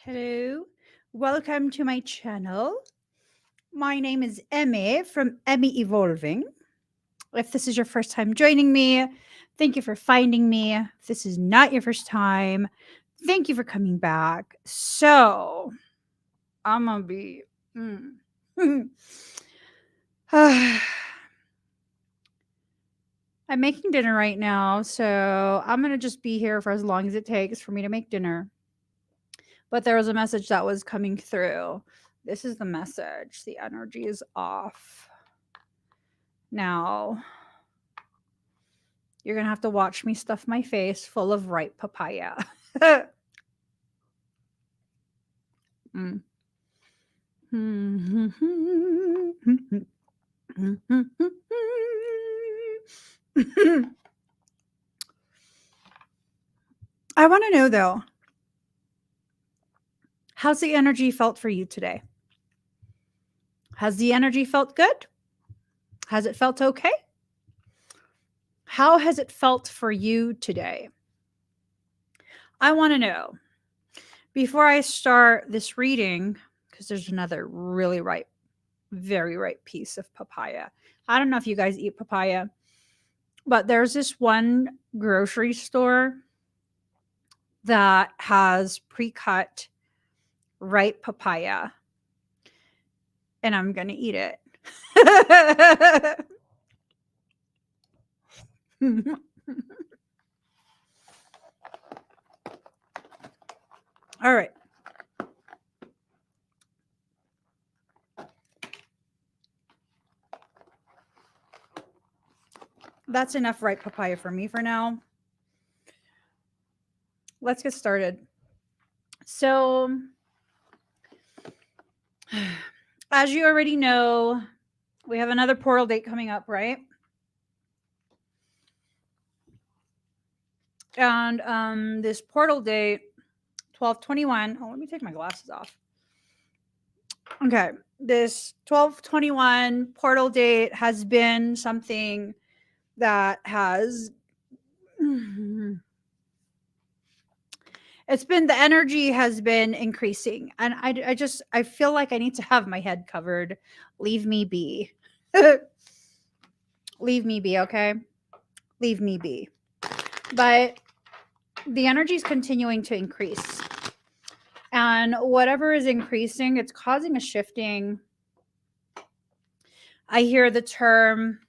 Hello, welcome to my channel. My name is Emmy from Emmy Evolving. If this is your first time joining me, thank you for finding me. If this is not your first time, thank you for coming back. So, I'm gonna be. I'm making dinner right now, so I'm gonna just be here for as long as it takes for me to make dinner. But there was a message that was coming through. This is the message. The energy is off. Now, you're going to have to watch me stuff my face full of ripe papaya. Mm. I want to know though, how's the energy felt for you today? Has the energy felt good? Has it felt okay? How has it felt for you today? I want to know. Before I start this reading, because there's another really ripe, very ripe piece of papaya. I don't know if you guys eat papaya, but there's this one grocery store that has pre-cut ripe papaya, and I'm going to eat it. All right. That's enough ripe papaya for me for now. Let's get started. So, as you already know, we have another portal date coming up, right? And this portal date, 12/21. Oh, let me take my glasses off. Okay, this 12/21 portal date has been something that has it's been, the energy has been increasing, and I feel like I need to have my head covered. Leave me be. Leave me be, okay? Leave me be. But the energy is continuing to increase. And whatever is increasing, it's causing a shifting. I hear the term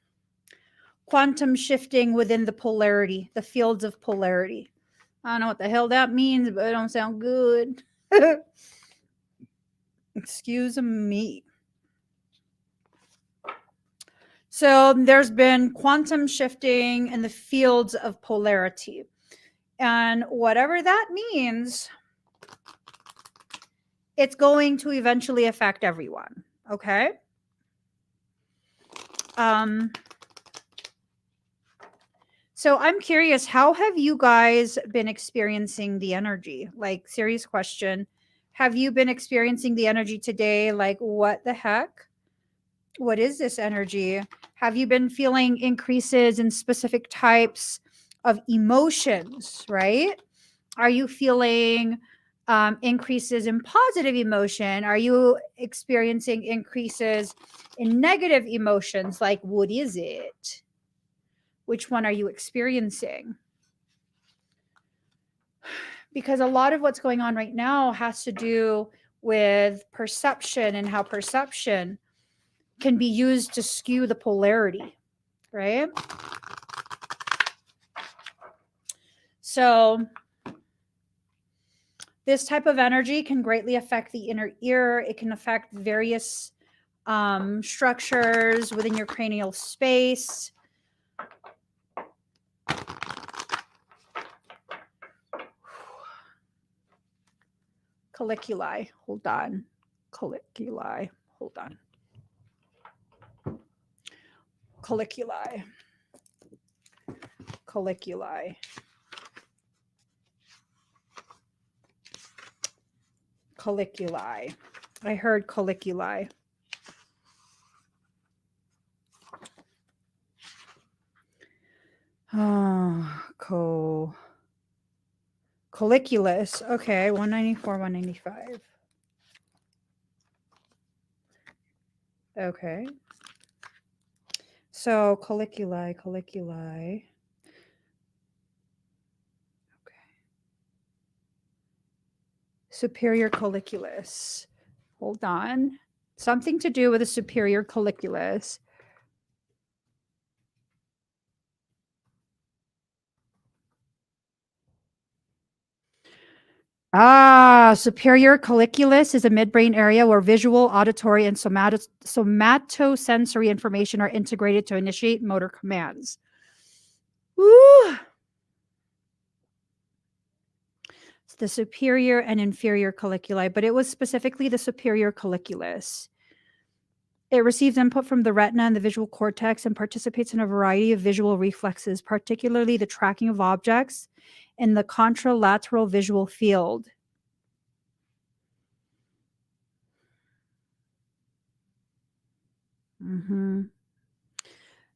quantum shifting within the polarity, the fields of polarity. I don't know what the hell that means, but it don't sound good. Excuse me. So there's been quantum shifting in the fields of polarity. And whatever that means, it's going to eventually affect everyone. Okay? So I'm curious, how have you guys been experiencing the energy? Like, serious question. Have you been experiencing the energy today? Like, what the heck? What is this energy? Have you been feeling increases in specific types of emotions, right? Are you feeling increases in positive emotion? Are you experiencing increases in negative emotions? Like, what is it? Which one are you experiencing? Because a lot of what's going on right now has to do with perception and how perception can be used to skew the polarity, right? So this type of energy can greatly affect the inner ear. It can affect various structures within your cranial space. Colliculi, hold on. Colliculi, hold on. Colliculi. Colliculi. Colliculi. I heard colliculi. Oh, Colliculus. Okay, 194, 195. Okay. So colliculi. Okay. Superior colliculus. Hold on. Something to do with a superior colliculus. Superior colliculus is a midbrain area where visual, auditory, and somatosensory information are integrated to initiate motor commands. Woo! It's the superior and inferior colliculi, but it was specifically the superior colliculus. It receives input from the retina and the visual cortex and participates in a variety of visual reflexes, particularly the tracking of objects in the contralateral visual field.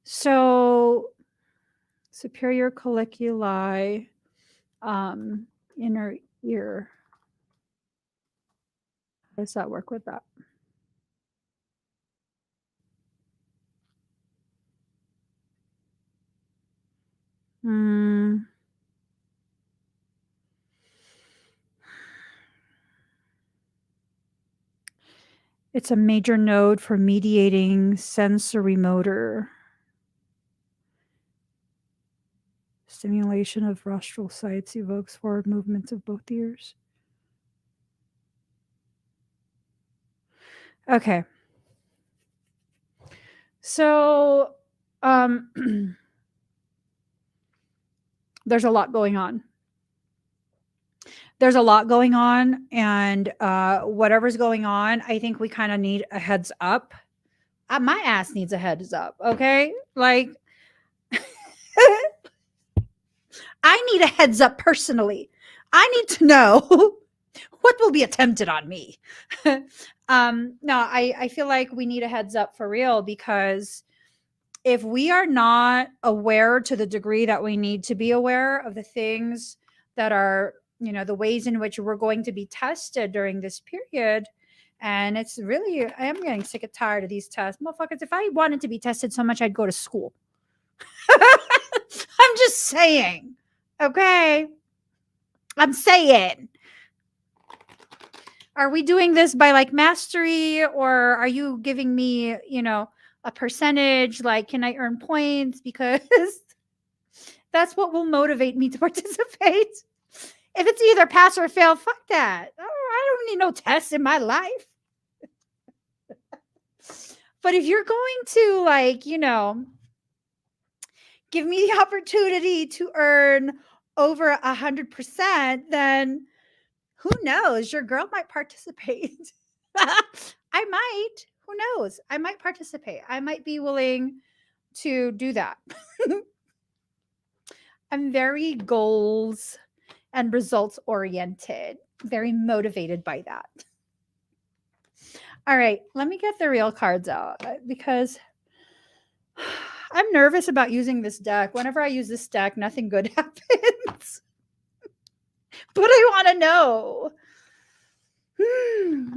So, superior colliculi, inner ear. How does that work with that? It's a major node for mediating sensory motor. Stimulation of rostral sites evokes forward movements of both ears. Okay. So, there's a lot going on. And whatever's going on, I think we kind of need a heads up. My ass needs a heads up, okay? Like, I need a heads up personally. I need to know what will be attempted on me. No, I feel like we need a heads up for real, because if we are not aware to the degree that we need to be aware of the things that are, the ways in which we're going to be tested during this period. And it's really, I am getting sick and tired of these tests. Motherfuckers, if I wanted to be tested so much, I'd go to school. I'm just saying. Okay. I'm saying. Are we doing this by like mastery, or are you giving me, a percentage? Like, can I earn points? Because that's what will motivate me to participate. If it's either pass or fail, fuck that. I don't need no tests in my life. But if you're going to, like, give me the opportunity to earn over 100%, then who knows? Your girl might participate. I might. Who knows? I might participate. I might be willing to do that. I'm very goals and results oriented, very motivated by that. All right, let me get the real cards out, because I'm nervous about using this deck. Whenever I use this deck, nothing good happens. But I want to know.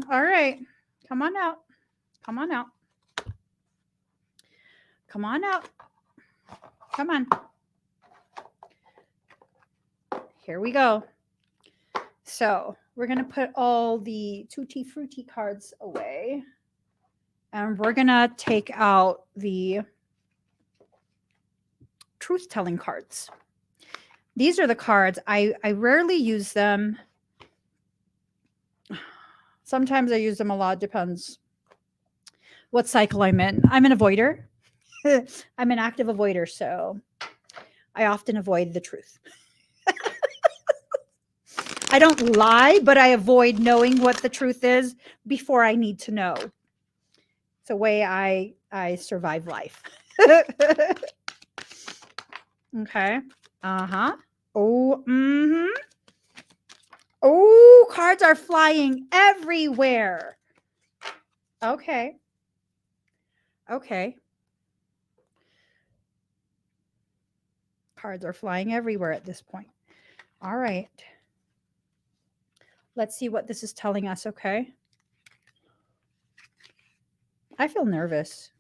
All right, come on out. Come on out. Come on out. Come on. Here we go. So we're going to put all the tutti frutti cards away. And we're going to take out the truth-telling cards. These are the cards. I rarely use them. Sometimes I use them a lot. Depends what cycle I'm in. I'm an avoider. I'm an active avoider, so I often avoid the truth. I don't lie, but I avoid knowing what the truth is before I need to know. It's a way I survive life. Okay. Uh-huh. Oh, mm-hmm. Oh, cards are flying everywhere. Okay. Okay. Cards are flying everywhere at this point. All right. Let's see what this is telling us, okay? I feel nervous.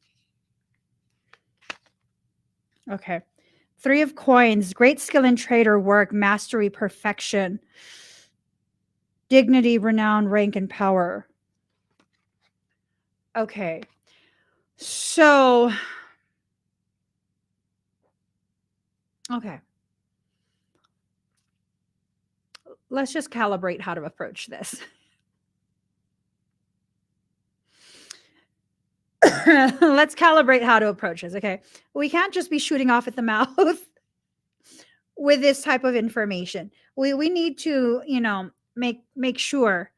Okay. 3 of coins, great skill in trade or work, mastery, perfection, dignity, renown, rank, and power. Okay. So, okay. Let's just calibrate how to approach this. Let's calibrate how to approach this, okay? We can't just be shooting off at the mouth with this type of information. We need to, make sure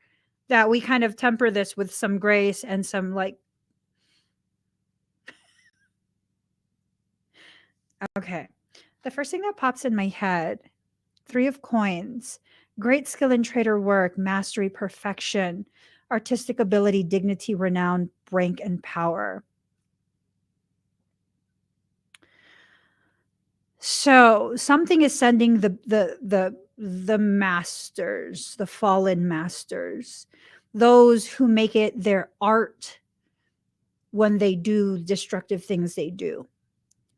that we kind of temper this with some grace and some like, okay. The first thing that pops in my head, 3 of coins, great skill in trade or work, mastery, perfection, artistic ability, dignity, renown, rank, and power. So something is sending the masters, the fallen masters, those who make it their art when they do destructive things they do,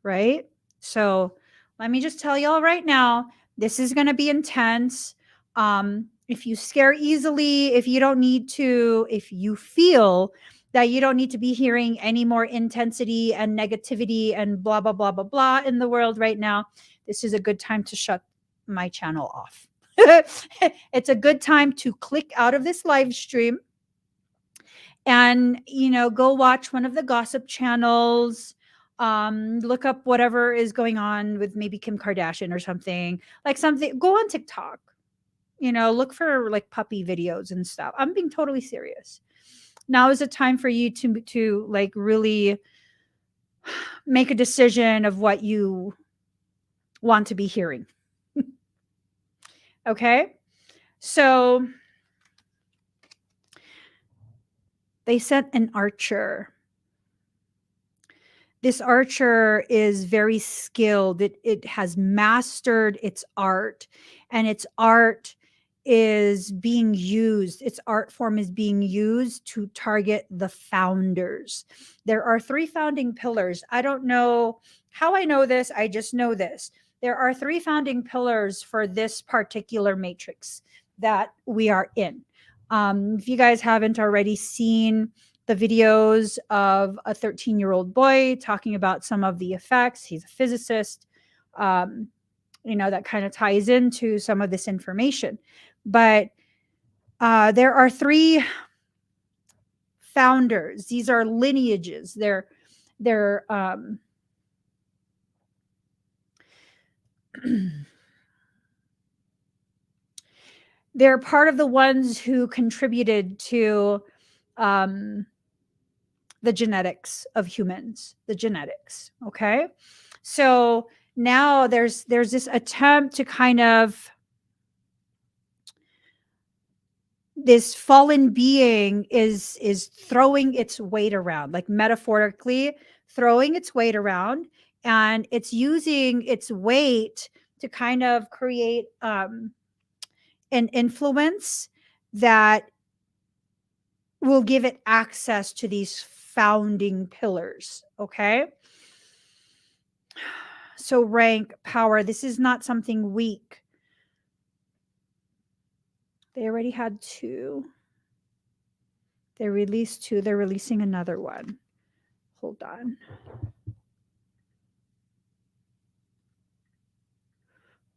right? So let me just tell y'all right now, this is going to be intense. If you scare easily, if you don't need to, if you feel that you don't need to be hearing any more intensity and negativity and blah, blah, blah, blah, blah in the world right now, this is a good time to shut my channel off. It's a good time to click out of this live stream and go watch one of the gossip channels, look up whatever is going on with maybe Kim Kardashian or something, like something, go on TikTok, look for like puppy videos and stuff. I'm being totally serious. Now is a time for you to like really make a decision of what you want to be hearing. Okay, so they sent an archer. This archer is very skilled. It has mastered its art, and its art is being used. Its art form is being used to target the founders. There are 3 founding pillars. I don't know how I know this. I just know this. There are 3 founding pillars for this particular matrix that we are in. If you guys haven't already seen the videos of a 13-year-old boy talking about some of the effects. He's a physicist. That kind of ties into some of this information. But there are 3 founders. These are lineages. They're they're part of the ones who contributed to the genetics of humans, the genetics. Okay. So now there's this attempt to kind of, this fallen being is throwing its weight around, like metaphorically throwing its weight around, and it's using its weight to kind of create an influence that will give it access to these founding pillars. Okay. So rank, power, this is not something weak. They already had 2. They released 2. They're releasing another one. Hold on.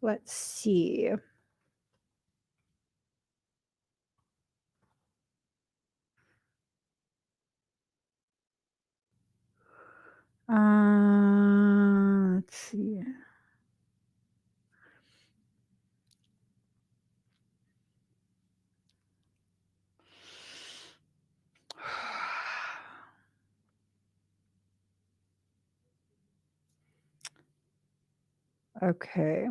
Let's see. Let's see. Okay.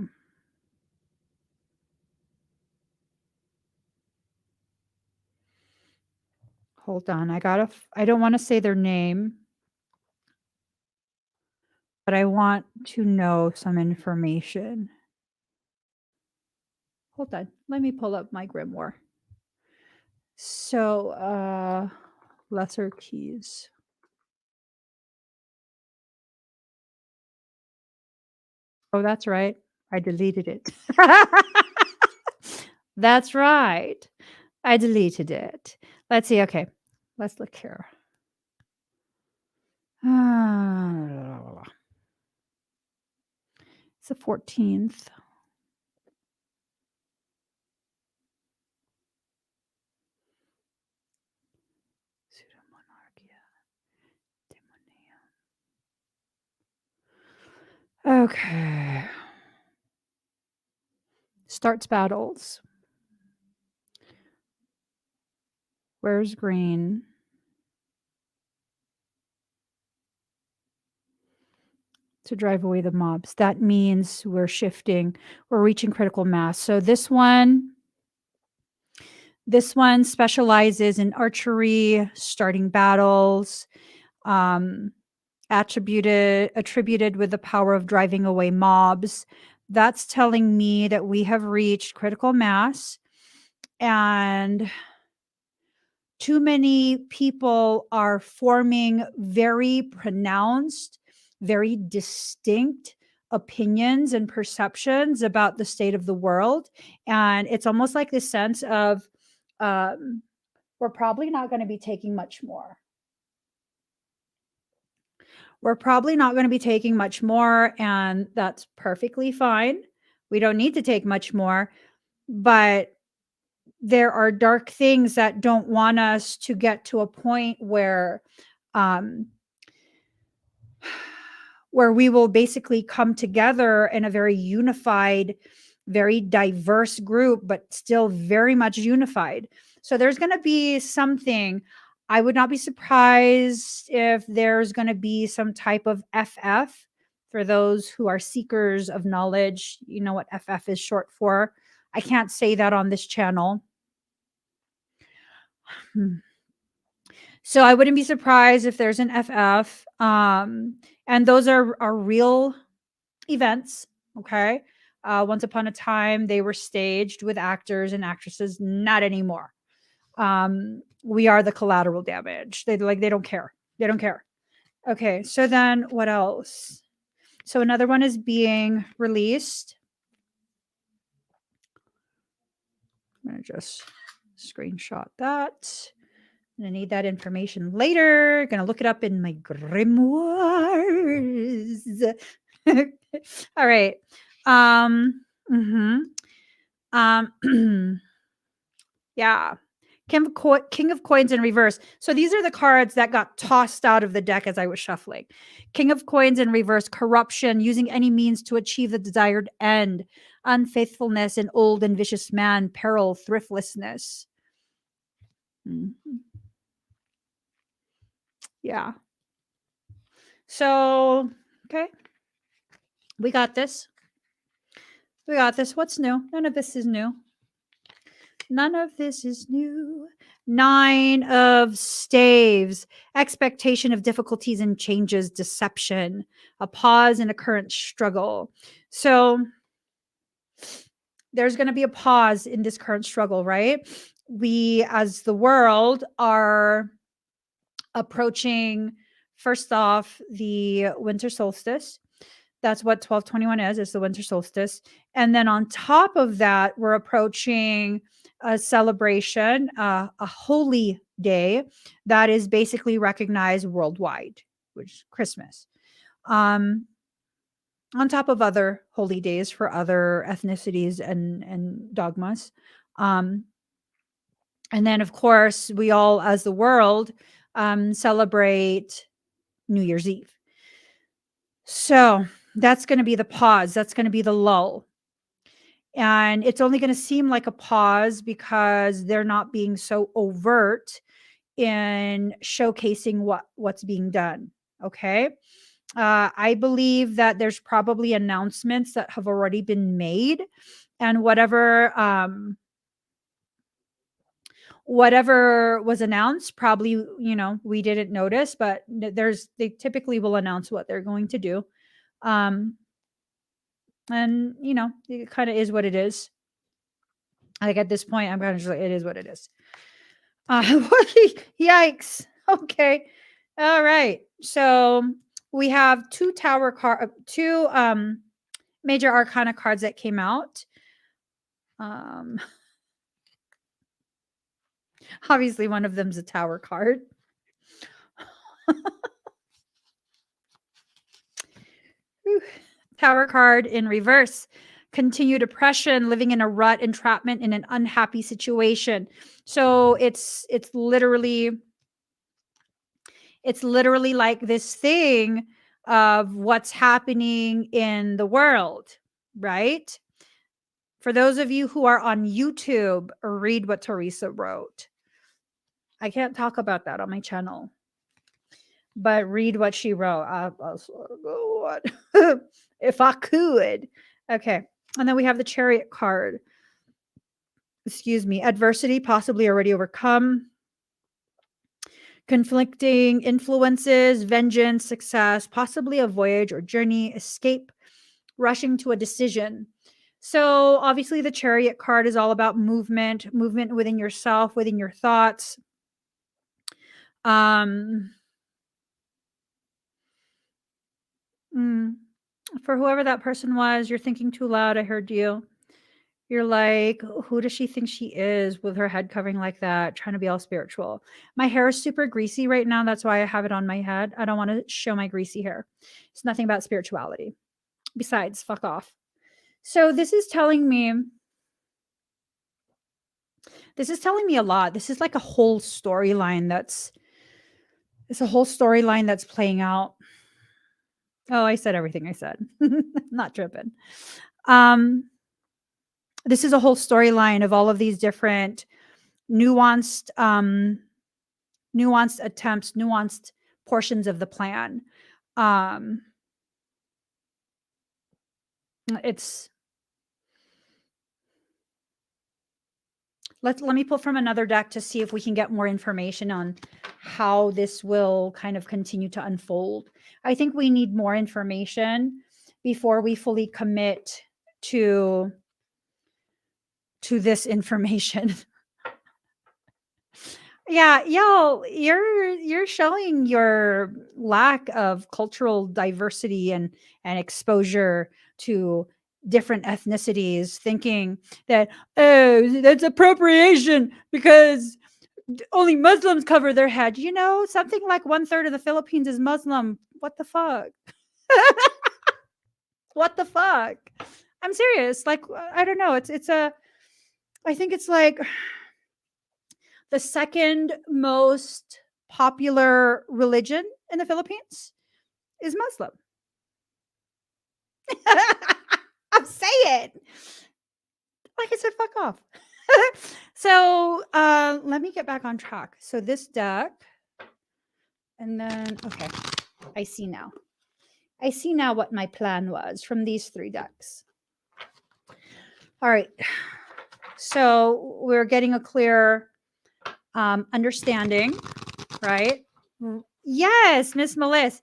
Hold on. I don't want to say their name, but I want to know some information. Hold on. Let me pull up my grimoire. So, lesser keys. Oh, that's right. I deleted it. That's right. I deleted it. Let's see. Okay. Let's look here. It's the 14th. Okay. Starts battles. Where's green? To drive away the mobs. That means we're shifting, we're reaching critical mass. So this one specializes in archery, starting battles, um, attributed with the power of driving away mobs. That's telling me that we have reached critical mass, and too many people are forming very pronounced, very distinct opinions and perceptions about the state of the world. And it's almost like this sense of, um, we're probably not going to be taking much more. We're probably not going to be taking much more, and that's perfectly fine. We don't need to take much more, but there are dark things that don't want us to get to a point um, where we will basically come together in a very unified, very diverse group, but still very much unified. So there's going to be something. I would not be surprised if there's going to be some type of FF for those who are seekers of knowledge. You know what FF is short for. I can't say that on this channel. Hmm. So I wouldn't be surprised if there's an FF. And those are real events. Okay. Once upon a time, they were staged with actors and actresses. Not anymore. We are the collateral damage. They don't care. They don't care. Okay. So then what else? So another one is being released. I'm going to just screenshot that. I need that information later. Gonna look it up in my grimoires. All right. Mhm. Yeah. King of Coins in reverse. So these are the cards that got tossed out of the deck as I was shuffling. King of Coins in reverse, corruption, using any means to achieve the desired end, unfaithfulness, an old and vicious man, peril, thriftlessness. Mhm. Yeah. So, okay. We got this. We got this. What's new? None of this is new. None of this is new. 9 of staves, expectation of difficulties and changes, deception, a pause in a current struggle. So there's going to be a pause in this current struggle, right? We, as the world, are approaching, first off, the winter solstice. That's what 1221 is the winter solstice. And then on top of that, we're approaching a celebration, a holy day that is basically recognized worldwide, which is Christmas. Um, on top of other holy days for other ethnicities and dogmas. Um, and then, of course, we all, as the world, celebrate New Year's Eve. So that's going to be the pause. That's going to be the lull. And it's only going to seem like a pause because they're not being so overt in showcasing what's being done. Okay. I believe that there's probably announcements that have already been made, and whatever was announced, probably, we didn't notice, but they typically will announce what they're going to do. Um, and it kind of is what it is. Like, at this point, I'm kind of just like, it is what it is. Yikes. Okay. All right. So we have two major arcana cards that came out. Um, obviously, one of them's a tower card. Tower card in reverse. Continued oppression, living in a rut, entrapment in an unhappy situation. So it's literally like this thing of what's happening in the world, right? For those of you who are on YouTube, read what Teresa wrote. I can't talk about that on my channel, but read what she wrote. If I could. Okay. And then we have the Chariot card. Excuse me. Adversity possibly already overcome. Conflicting influences, vengeance, success, possibly a voyage or journey, escape, rushing to a decision. So obviously the Chariot card is all about movement within yourself, within your thoughts. For whoever that person was, you're thinking too loud. I heard you. You're like, who does she think she is with her head covering like that, trying to be all spiritual? My hair is super greasy right now. That's why I have it on my head. I don't want to show my greasy hair. It's nothing about spirituality. Besides, fuck off. So this is telling me a lot. This is like a whole storyline that's playing out. Oh, I said everything I said. Not tripping. This is a whole storyline of all of these different nuanced attempts, nuanced portions of the plan. It's let me pull from another deck to see if we can get more information on how this will kind of continue to unfold. I think we need more information before we fully commit to this information. Yeah, y'all, you're showing your lack of cultural diversity and exposure to different ethnicities, thinking that, oh, that's appropriation because only Muslims cover their head. You know, something like 1/3 of the Philippines is Muslim. What the fuck? What the fuck? I'm serious. Like, I don't know. I think it's like the second most popular religion in the Philippines is Muslim. I'm saying, like I said, fuck off. So let me get back on track. So this deck, and then, okay, I see now what my plan was from these three decks. All right. So we're getting a clear understanding, right? Yes, Miss Melissa.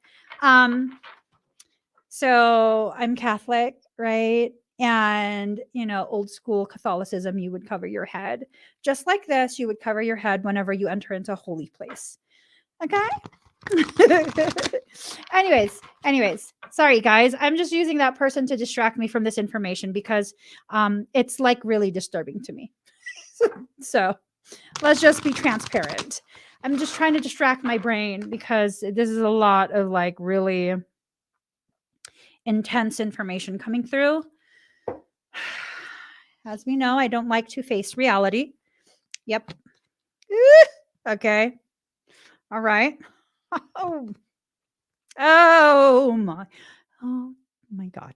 So I'm Catholic, right? And, old school Catholicism, you would cover your head. Just like this, you would cover your head whenever you enter into a holy place. Okay? anyways, sorry guys. I'm just using that person to distract me from this information because it's like really disturbing to me. So let's just be transparent. I'm just trying to distract my brain because this is a lot of like really intense information coming through. As we know, I don't like to face reality. Yep. Okay. All right. Oh my God.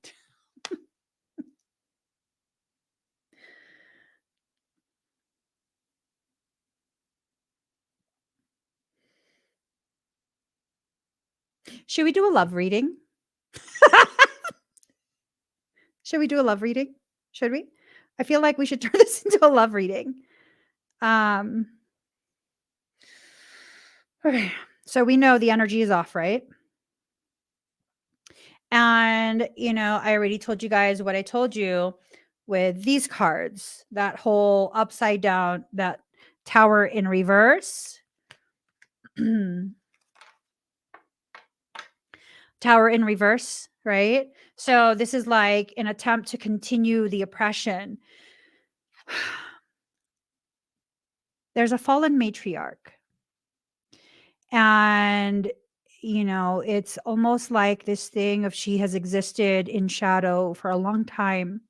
Should we do a love reading? Should we do a love reading? Should we? I feel like we should turn this into a love reading. Okay. So we know the energy is off, right? And, I already told you guys what I told you with these cards, that whole upside down, that Tower in reverse. Tower in reverse, right? So this is like an attempt to continue the oppression. There's a fallen matriarch. And, it's almost like this thing of she has existed in shadow for a long time.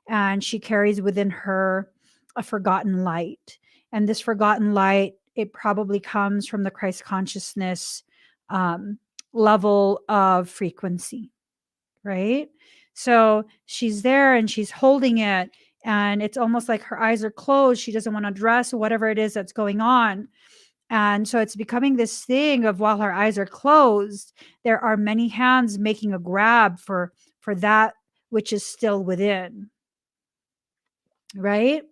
And she carries within her a forgotten light. And this forgotten light, it probably comes from the Christ consciousness level of frequency, right? So she's there and she's holding it, and it's almost like her eyes are closed. She doesn't want to address whatever it is that's going on. And so it's becoming this thing of, while her eyes are closed, there are many hands making a grab for that which is still within, right?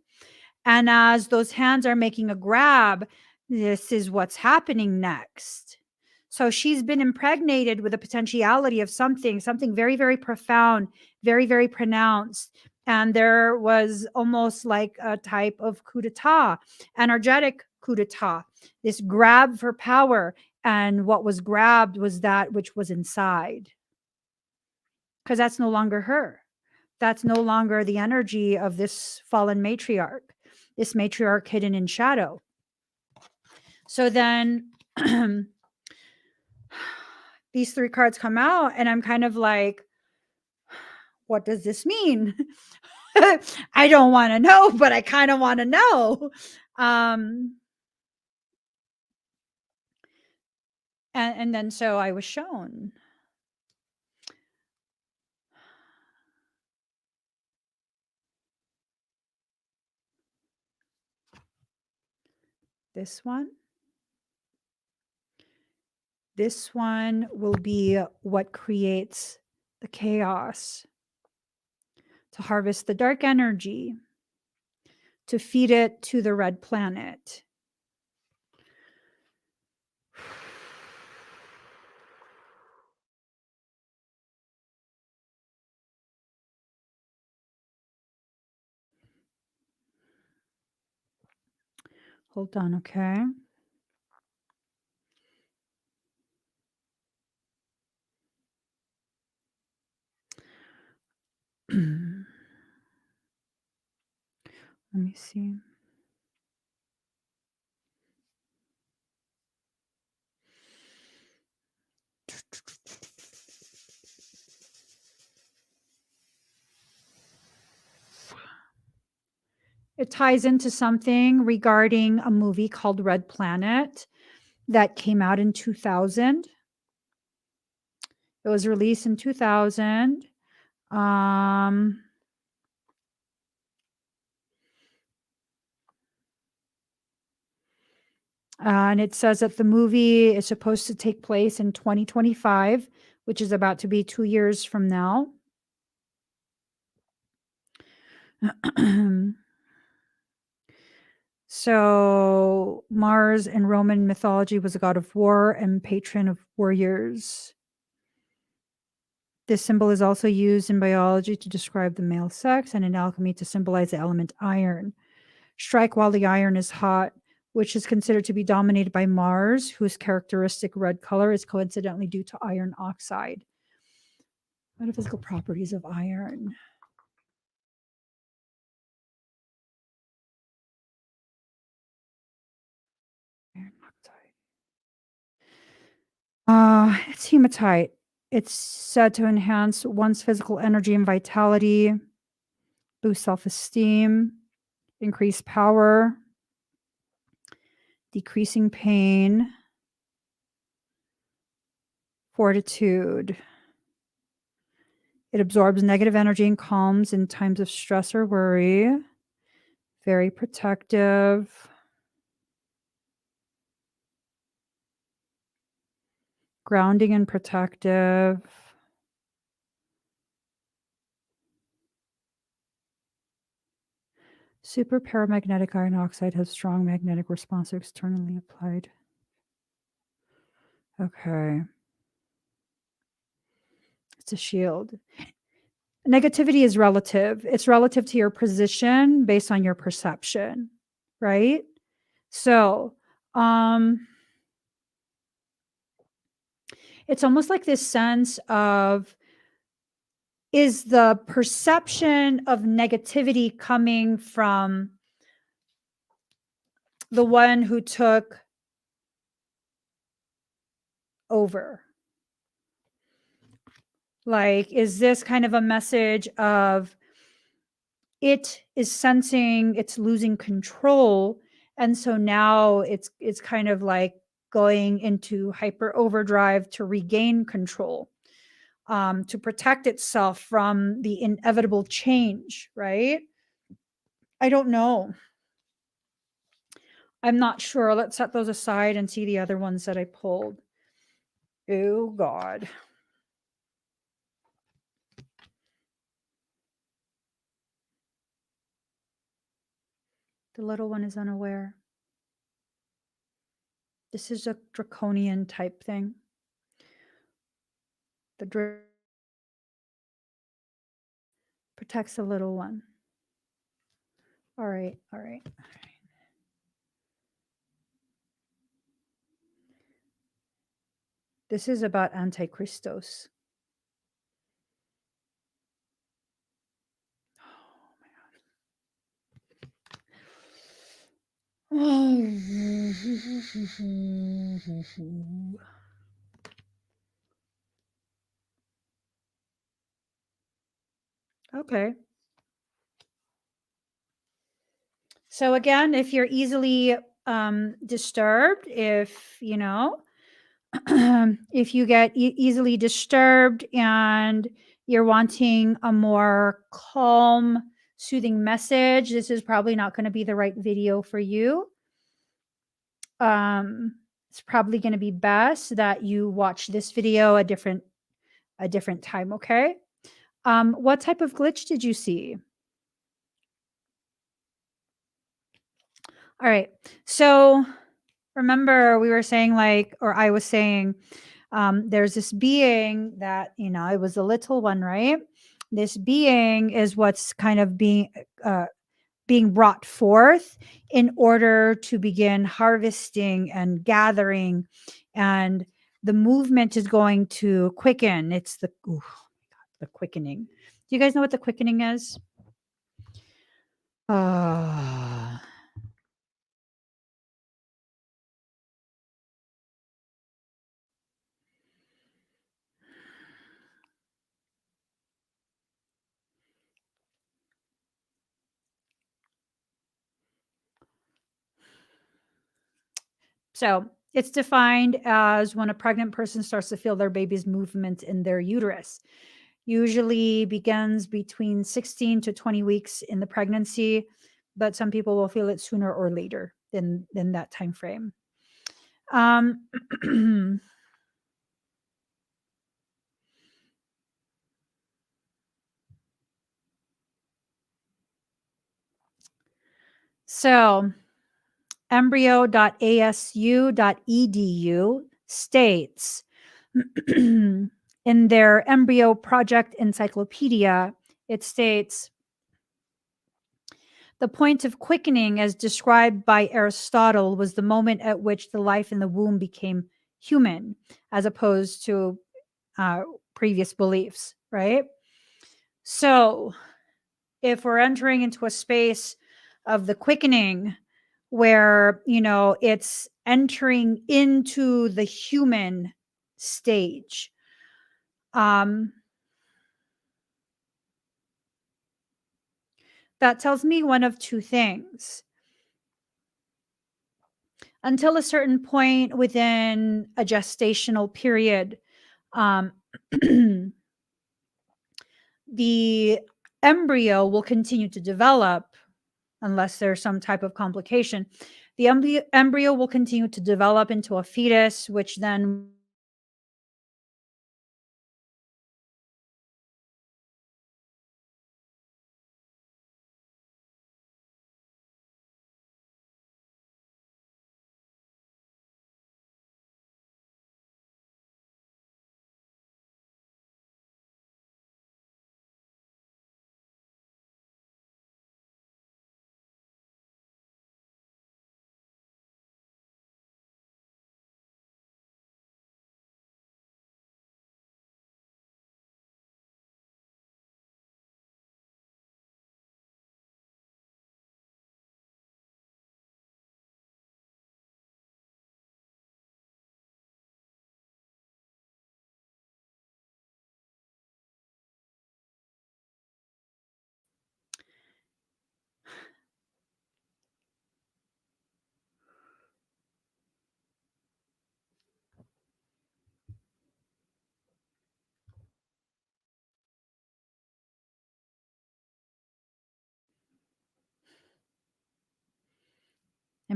And as those hands are making a grab, this is what's happening next. So she's been impregnated with the potentiality of something very, very profound, very, very pronounced. And there was almost like a type of coup d'etat, energetic coup d'etat, this grab for power. And what was grabbed was that which was inside, because that's no longer her. That's no longer the energy of this fallen matriarch, this matriarch hidden in shadow. So then these three cards come out, and I'm kind of like, what does this mean? I don't want to know, but I kind of want to know. And then so I was shown. This one. This one will be what creates the chaos, to harvest the dark energy, to feed it to the red planet. Hold on, okay? Let me see. It ties into something regarding a movie called Red Planet that came out in 2000. It was released in 2000. And it says that the movie is supposed to take place in 2025, which is about to be 2 years from now. So Mars in Roman mythology was a god of war and patron of warriors. This symbol is also used in biology to describe the male sex, and in alchemy to symbolize the element iron. Strike while the iron is hot, which is considered to be dominated by Mars, whose characteristic red color is coincidentally due to iron oxide. Metaphysical properties of iron. Iron oxide. It's hematite. It's said to enhance one's physical energy and vitality, boost self-esteem, increase power, decreasing pain, fortitude. It absorbs negative energy and calms in times of stress or worry. Very protective. Grounding and protective. Super paramagnetic iron oxide has strong magnetic response to externally applied. Okay. It's a shield. Negativity is relative. It's relative to your position based on your perception, right? So, it's almost like this sense of, is the perception of negativity coming from the one who took over? Like, is this kind of a message of it is sensing it's losing control, and so now it's kind of like going into hyper overdrive to regain control, to protect itself from the inevitable change, right? I don't know. I'm not sure. Let's set those aside and see the other ones that I pulled. Oh, God. The little one is unaware. This is a draconian type thing. The protects the little one. All right, all right. This is about Antichristos. Okay. So again, if you're easily disturbed, if you know, if you get easily disturbed and you're wanting a more calm, soothing message, this is probably not going to be the right video for you. It's probably going to be best that you watch this video a different time. Okay. What type of glitch did you see? All right. So remember, we were saying, like, or I was saying, there's this being that, it was a little one, right? This being is what's kind of being brought forth in order to begin harvesting and gathering, and the movement is going to quicken. It's the quickening. Do you guys know what the quickening is? Ah. So it's defined as when a pregnant person starts to feel their baby's movement in their uterus. Usually begins between 16 to 20 weeks in the pregnancy, but some people will feel it sooner or later than that time frame. So embryo.asu.edu states in their embryo project encyclopedia, it states, the point of quickening, as described by Aristotle, was the moment at which the life in the womb became human, as opposed to previous beliefs, right? So if we're entering into a space of the quickening where, it's entering into the human stage, that tells me one of two things. Until a certain point within a gestational period, the embryo will continue to develop unless there's some type of complication. The embryo will continue to develop into a fetus, which then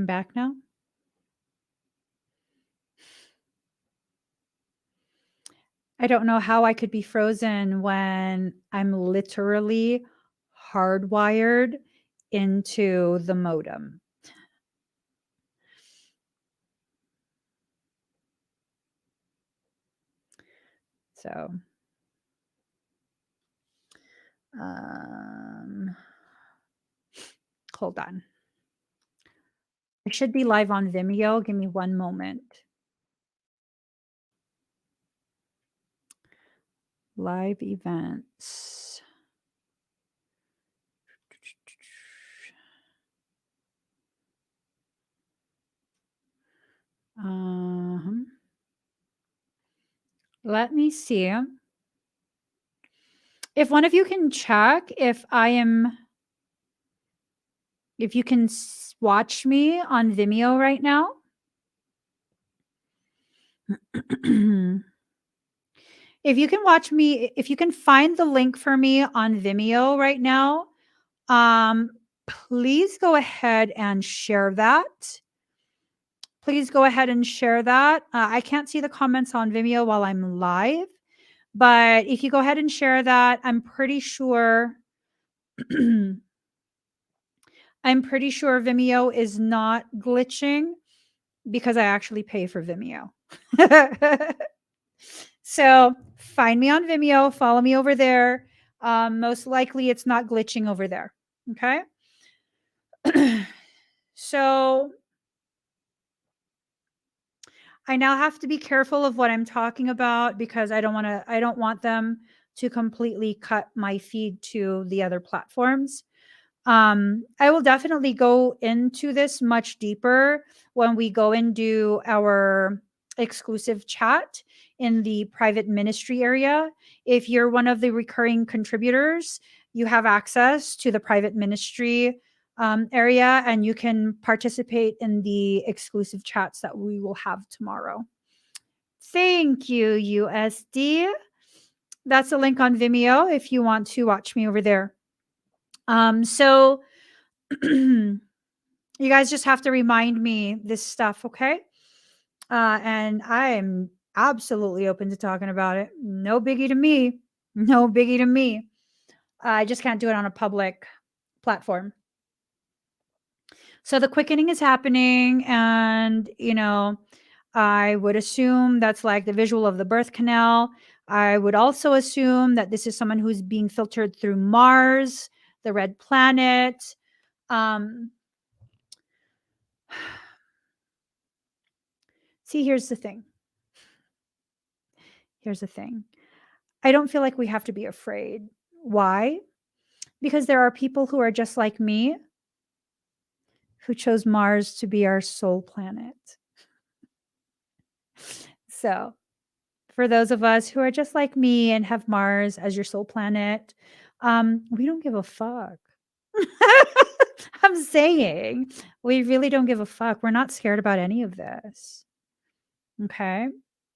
I'm back now. I don't know how I could be frozen when I'm literally hardwired into the modem. So, hold on. I should be live on Vimeo. Give me one moment. Live events. Let me see. If one of you can check if you can watch me on Vimeo right now. If you can watch me, if you can find the link for me on Vimeo right now, please go ahead and share that. Please go ahead and share that. I can't see the comments on Vimeo while I'm live, but if you go ahead and share that, I'm pretty sure Vimeo is not glitching because I actually pay for Vimeo. So find me on Vimeo, follow me over there. Most likely it's not glitching over there. Okay. So I now have to be careful of what I'm talking about because I don't want them to completely cut my feed to the other platforms. I will definitely go into this much deeper when we go and do our exclusive chat in the private ministry area. If you're one of the recurring contributors, you have access to the private ministry area and you can participate in the exclusive chats that we will have tomorrow. Thank you, USD. That's a link on Vimeo if you want to watch me over there. So you guys just have to remind me this stuff, okay? And I am absolutely open to talking about it. No biggie to me. No biggie to me. I just can't do it on a public platform. So the quickening is happening, and I would assume that's like the visual of the birth canal. I would also assume that this is someone who's being filtered through Mars, the red planet. See, here's the thing. I don't feel like we have to be afraid. Why? Because there are people who are just like me who chose Mars to be our soul planet. So, for those of us who are just like me and have Mars as your soul planet, we don't give a fuck. I'm saying we really don't give a fuck. We're not scared about any of this. Okay.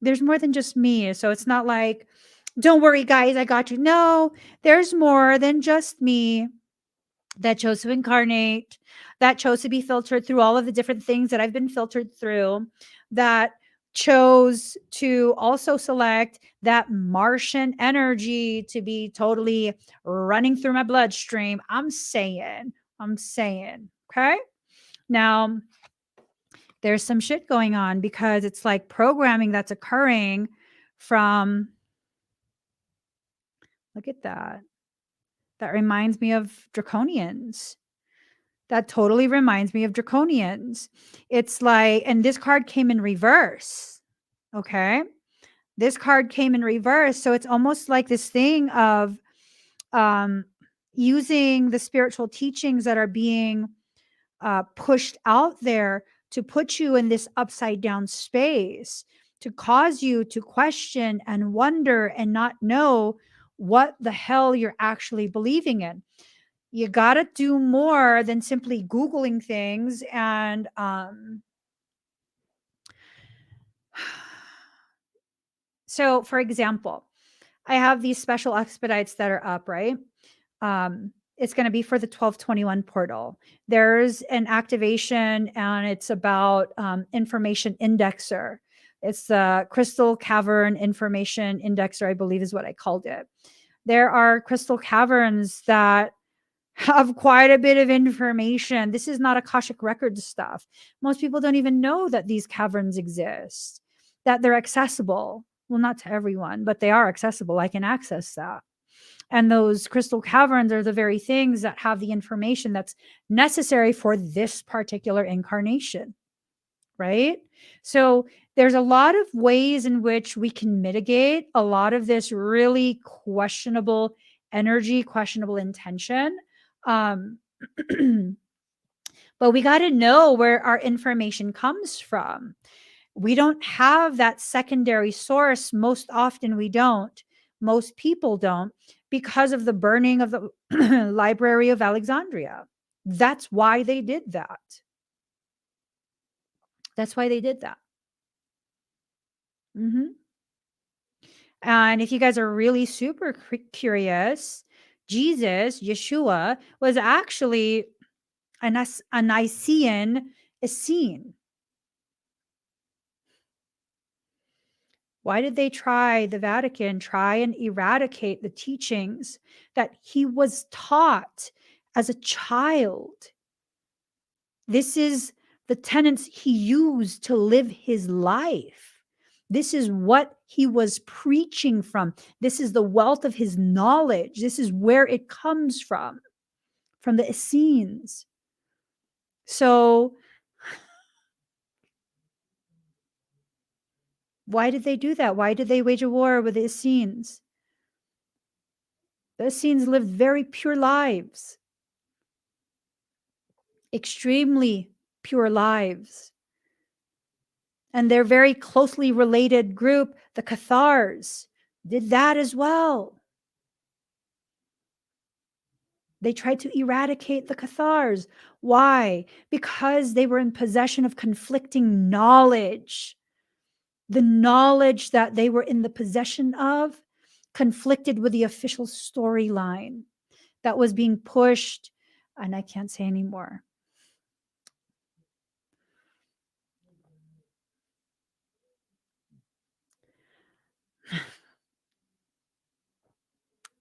There's more than just me. So it's not like, don't worry, guys, I got you. No, there's more than just me that chose to incarnate, that chose to be filtered through all of the different things that I've been filtered through, that chose to also select that Martian energy to be totally running through my bloodstream. I'm saying, okay? Now, there's some shit going on because it's like programming that's occurring from, look at that. That reminds me of Draconians. That totally reminds me of Draconians. It's like, and this card came in reverse. Okay. This card came in reverse. So it's almost like this thing of using the spiritual teachings that are being pushed out there to put you in this upside down space, to cause you to question and wonder and not know what the hell you're actually believing in. You got to do more than simply Googling things. And so, for example, I have these special expedites that are up, right? It's going to be for the 1221 portal. There's an activation, and it's about information indexer. It's the Crystal Cavern Information Indexer, I believe is what I called it. There are crystal caverns that have quite a bit of information. This is not Akashic Records stuff. Most people don't even know that these caverns exist, that they're accessible. Well, not to everyone, but they are accessible. I can access that. And those crystal caverns are the very things that have the information that's necessary for this particular incarnation, right? So there's a lot of ways in which we can mitigate a lot of this really questionable energy, questionable intention. Um, but we got to know where our information comes from. We don't have that secondary source. Most often we don't. Most people don't, because of the burning of the Library of Alexandria. That's why they did that. That's why they did that. And if you guys are really super curious, Jesus, Yeshua, was actually a Nicene Essene. Why did they the Vatican try and eradicate the teachings that he was taught as a child? This is the tenets he used to live his life. This is what he was preaching from. This is the wealth of his knowledge. This is where it comes from the Essenes. So why did they do that? Why did they wage a war with the Essenes? The Essenes lived very pure lives, extremely pure lives. And their very closely related group, the Cathars, did that as well. They tried to eradicate the Cathars. Why? Because they were in possession of conflicting knowledge. The knowledge that they were in the possession of conflicted with the official storyline that was being pushed. And I can't say anymore.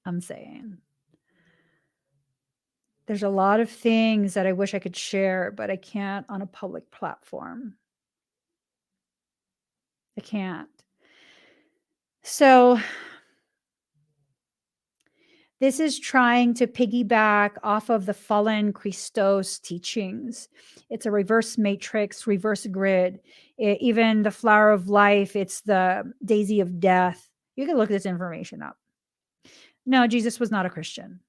I'm saying there's a lot of things that I wish I could share, but I can't on a public platform. I can't. So this is trying to piggyback off of the fallen Christos teachings. It's a reverse matrix, reverse grid. Even the flower of life, it's the daisy of death. You can look this information up. No, Jesus was not a Christian.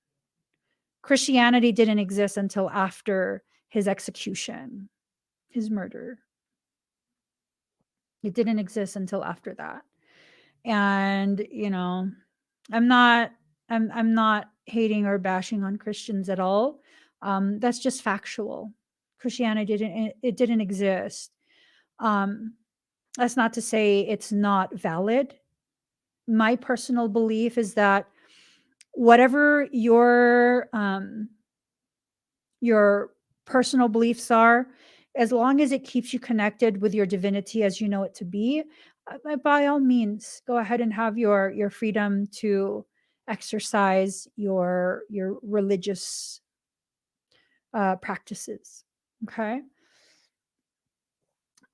Christianity didn't exist until after his execution, his murder. It didn't exist until after that. And, I'm not hating or bashing on Christians at all. That's just factual. Christianity didn't exist. That's not to say it's not valid. My personal belief is that whatever your personal beliefs are, as long as it keeps you connected with your divinity as you know it to be, by all means, go ahead and have your freedom to exercise your religious practices. Okay.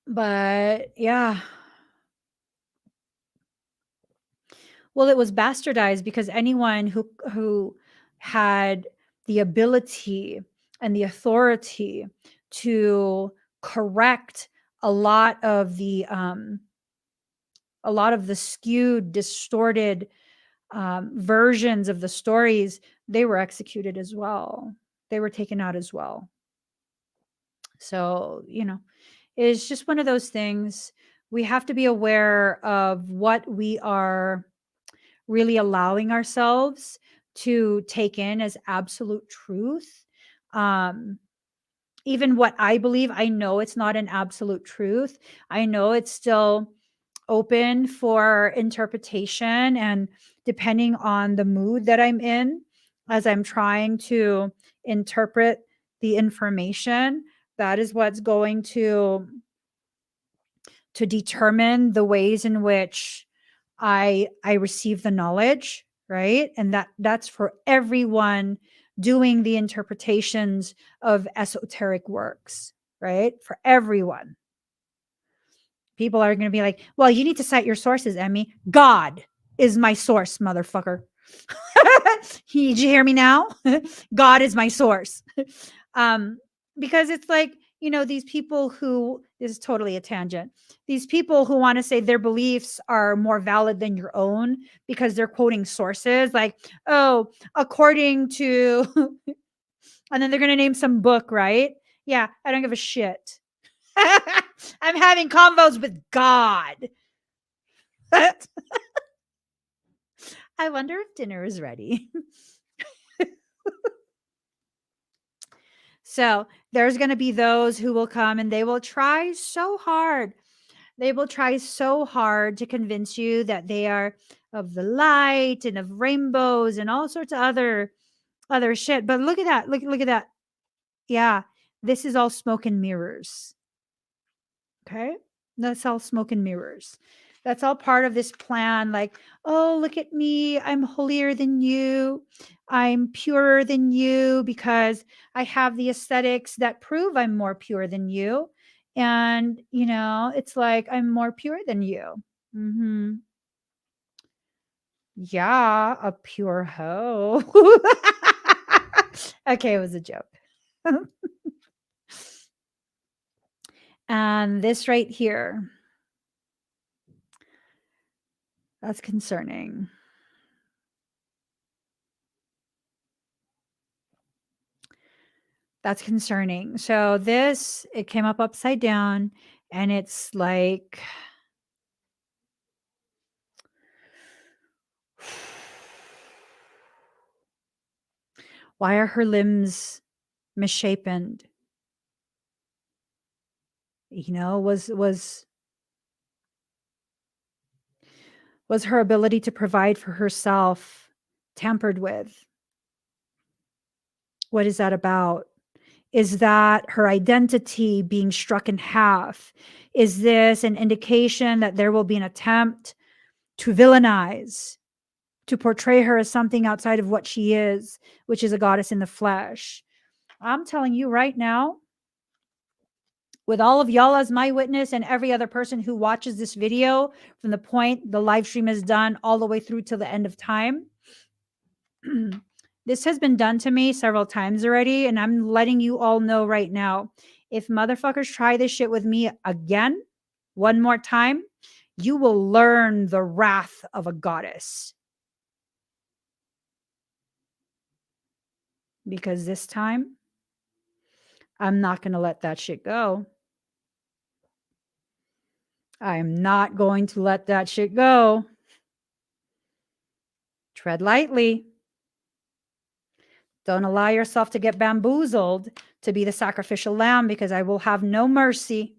But yeah. Well, it was bastardized because anyone who had the ability and the authority to correct a lot of the skewed, distorted versions of the stories, they were executed as well. They were taken out as well. So, it's just one of those things. We have to be aware of what we are really allowing ourselves to take in as absolute truth. Even what I believe, I know it's not an absolute truth. I know it's still open for interpretation, and depending on the mood that I'm in, as I'm trying to interpret the information, that is what's going to determine the ways in which I receive the knowledge, right? And that's for everyone doing the interpretations of esoteric works, right? For everyone. People are going to be like, well, you need to cite your sources, Emmy. God is my source, motherfucker. Did you hear me now? God is my source. Because it's like, these people who, this is totally a tangent, these people who want to say their beliefs are more valid than your own because they're quoting sources like, oh, according to, and then they're going to name some book, right? Yeah, I don't give a shit. I'm having convos with God. I wonder if dinner is ready. So there's going to be those who will come and they will try so hard. They will try so hard to convince you that they are of the light and of rainbows and all sorts of other shit. But look at that. Look at that. Yeah. This is all smoke and mirrors. Okay? That's all smoke and mirrors. That's all part of this plan. Like, oh, look at me. I'm holier than you. I'm purer than you because I have the aesthetics that prove I'm more pure than you. And, it's like I'm more pure than you. Hmm. Yeah, a pure hoe. Okay, it was a joke. And this right here, that's concerning. That's concerning. So this, it came up upside down and it's like, why are her limbs misshapen? Was her ability to provide for herself tampered with? What is that about? Is that her identity being struck in half? Is this an indication that there will be an attempt to villainize, to portray her as something outside of what she is, which is a goddess in the flesh? I'm telling you right now, with all of y'all as my witness and every other person who watches this video from the point the live stream is done all the way through till the end of time, this has been done to me several times already. And I'm letting you all know right now, if motherfuckers try this shit with me again, one more time, you will learn the wrath of a goddess. Because this time, I'm not going to let that shit go. I'm not going to let that shit go. Tread lightly. Don't allow yourself to get bamboozled to be the sacrificial lamb, because I will have no mercy.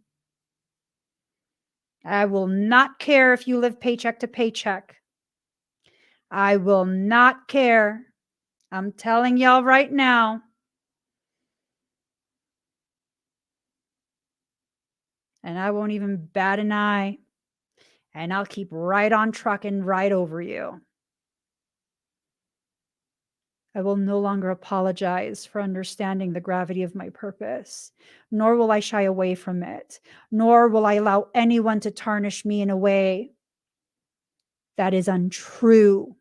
I will not care if you live paycheck to paycheck. I will not care. I'm telling y'all right now. And I won't even bat an eye. And I'll keep right on trucking right over you. I will no longer apologize for understanding the gravity of my purpose, nor will I shy away from it, nor will I allow anyone to tarnish me in a way that is untrue.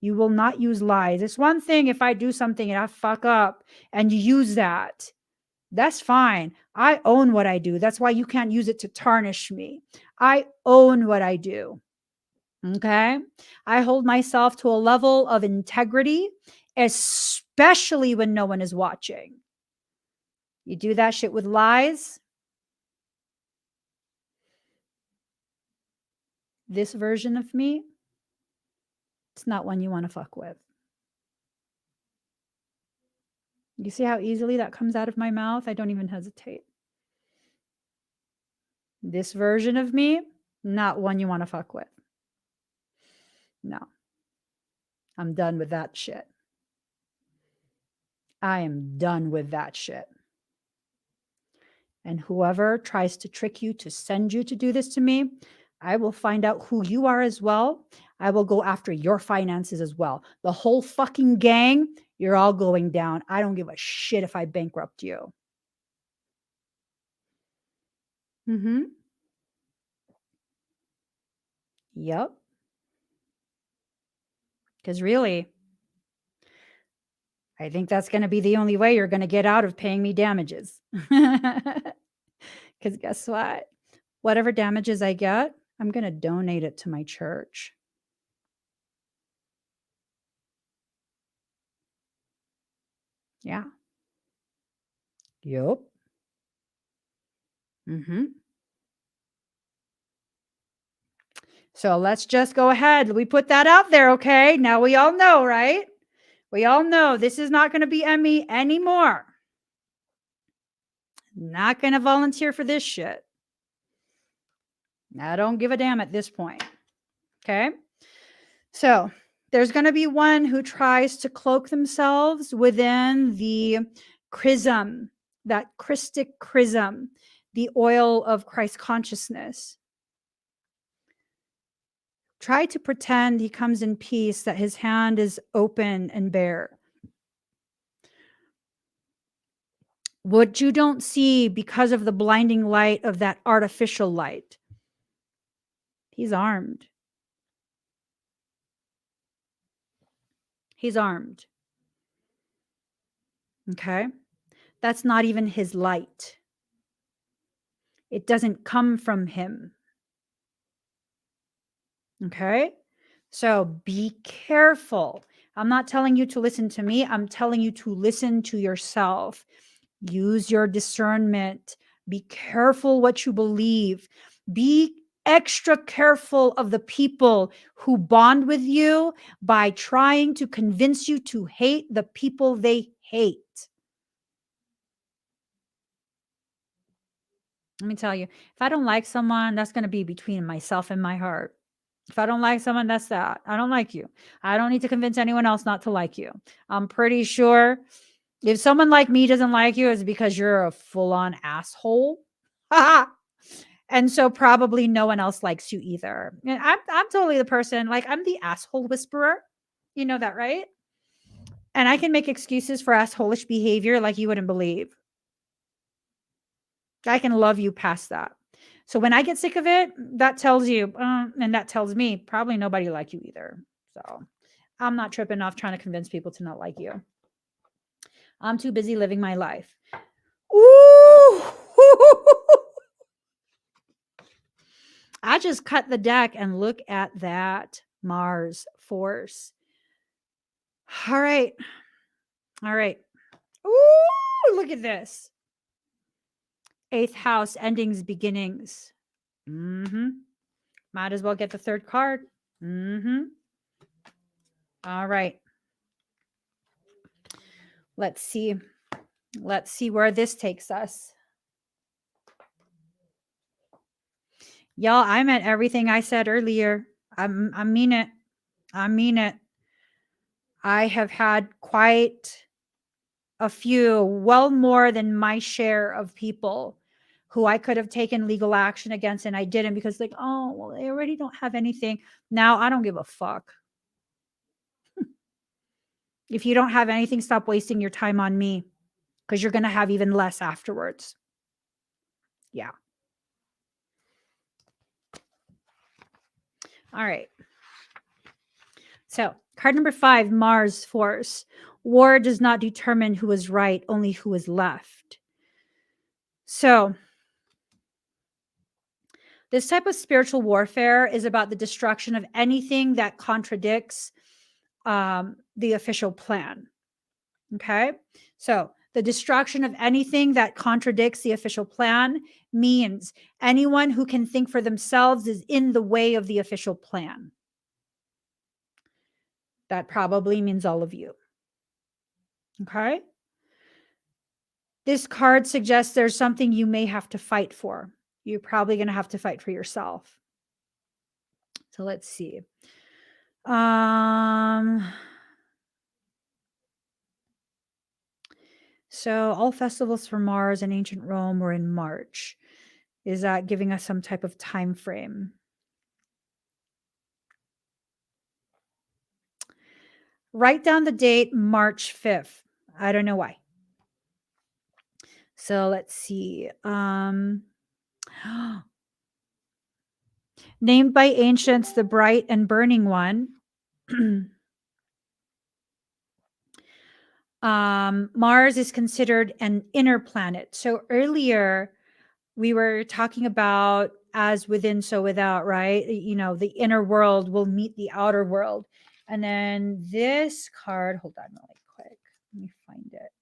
You will not use lies. It's one thing if I do something and I fuck up and you use that. That's fine. I own what I do. That's why you can't use it to tarnish me. I own what I do. Okay. I hold myself to a level of integrity, especially when no one is watching. You do that shit with lies. This version of me, it's not one you want to fuck with. You see how easily that comes out of my mouth? I don't even hesitate. This version of me, not one you want to fuck with. No. I'm done with that shit. I am done with that shit. And whoever tries to trick you to send you to do this to me, I will find out who you are as well. I will go after your finances as well. The whole fucking gang, you're all going down. I don't give a shit if I bankrupt you. Mm-hmm. Yep. Because really, I think that's going to be the only way you're going to get out of paying me damages. Because guess what? Whatever damages I get, I'm going to donate it to my church. Yeah. Yep. Mm-hmm. So let's just go ahead. We put that out there, okay? Now we all know, right? We all know this is not going to be Emmy anymore. Not going to volunteer for this shit. I don't give a damn at this point. Okay? So there's going to be one who tries to cloak themselves within the chrism, that Christic chrism, the oil of Christ consciousness. Try to pretend he comes in peace, that his hand is open and bare. What you don't see because of the blinding light of that artificial light. He's armed. He's armed. Okay? That's not even his light. It doesn't come from him. Okay? So be careful. I'm not telling you to listen to me. I'm telling you to listen to yourself. Use your discernment. Be careful what you believe. Be extra careful of the people who bond with you by trying to convince you to hate the people they hate. Let me tell you, if I don't like someone, that's going to be between myself and my heart. If I don't like someone, that's that. I don't like you. I don't need to convince anyone else not to like you. I'm pretty sure if someone like me doesn't like you, it's because you're a full-on asshole. And so probably no one else likes you either. And I'm totally the person, like I'm the asshole whisperer. You know that, right? And I can make excuses for assholish behavior like you wouldn't believe. I can love you past that. So when I get sick of it, that tells you, and that tells me probably nobody like you either. So I'm not tripping off trying to convince people to not like you. I'm too busy living my life. Ooh. I just cut the deck and look at that Mars force. All right. All right. Ooh, look at this. 8th house, endings, beginnings. Mm-hmm. Might as well get the third card. Mm-hmm. All right. Let's see. Let's see where this takes us. Y'all, I meant everything I said earlier. I mean it. I mean it. I have had quite a few, well more than my share of people who I could have taken legal action against and I didn't because like, oh, well, they already don't have anything. Now I don't give a fuck. If you don't have anything, stop wasting your time on me because you're going to have even less afterwards. Yeah. All right. So, card number 5, Mars force. War does not determine who is right, only who is left. So, this type of spiritual warfare is about the destruction of anything that contradicts the official plan. Okay. So, the destruction of anything that contradicts the official plan means anyone who can think for themselves is in the way of the official plan. That probably means all of you. Okay. This card suggests there's something you may have to fight for. You're probably going to have to fight for yourself. So let's see. So all festivals for Mars in ancient Rome were in March. Is that giving us some type of time frame? Write down the date March 5th. I don't know why. So let's see. Named by ancients the bright and burning one. Mars is considered an inner planet. So earlier we were talking about as within, so without, right? You know, the inner world will meet the outer world. And then this card, hold on really quick. Let me find it.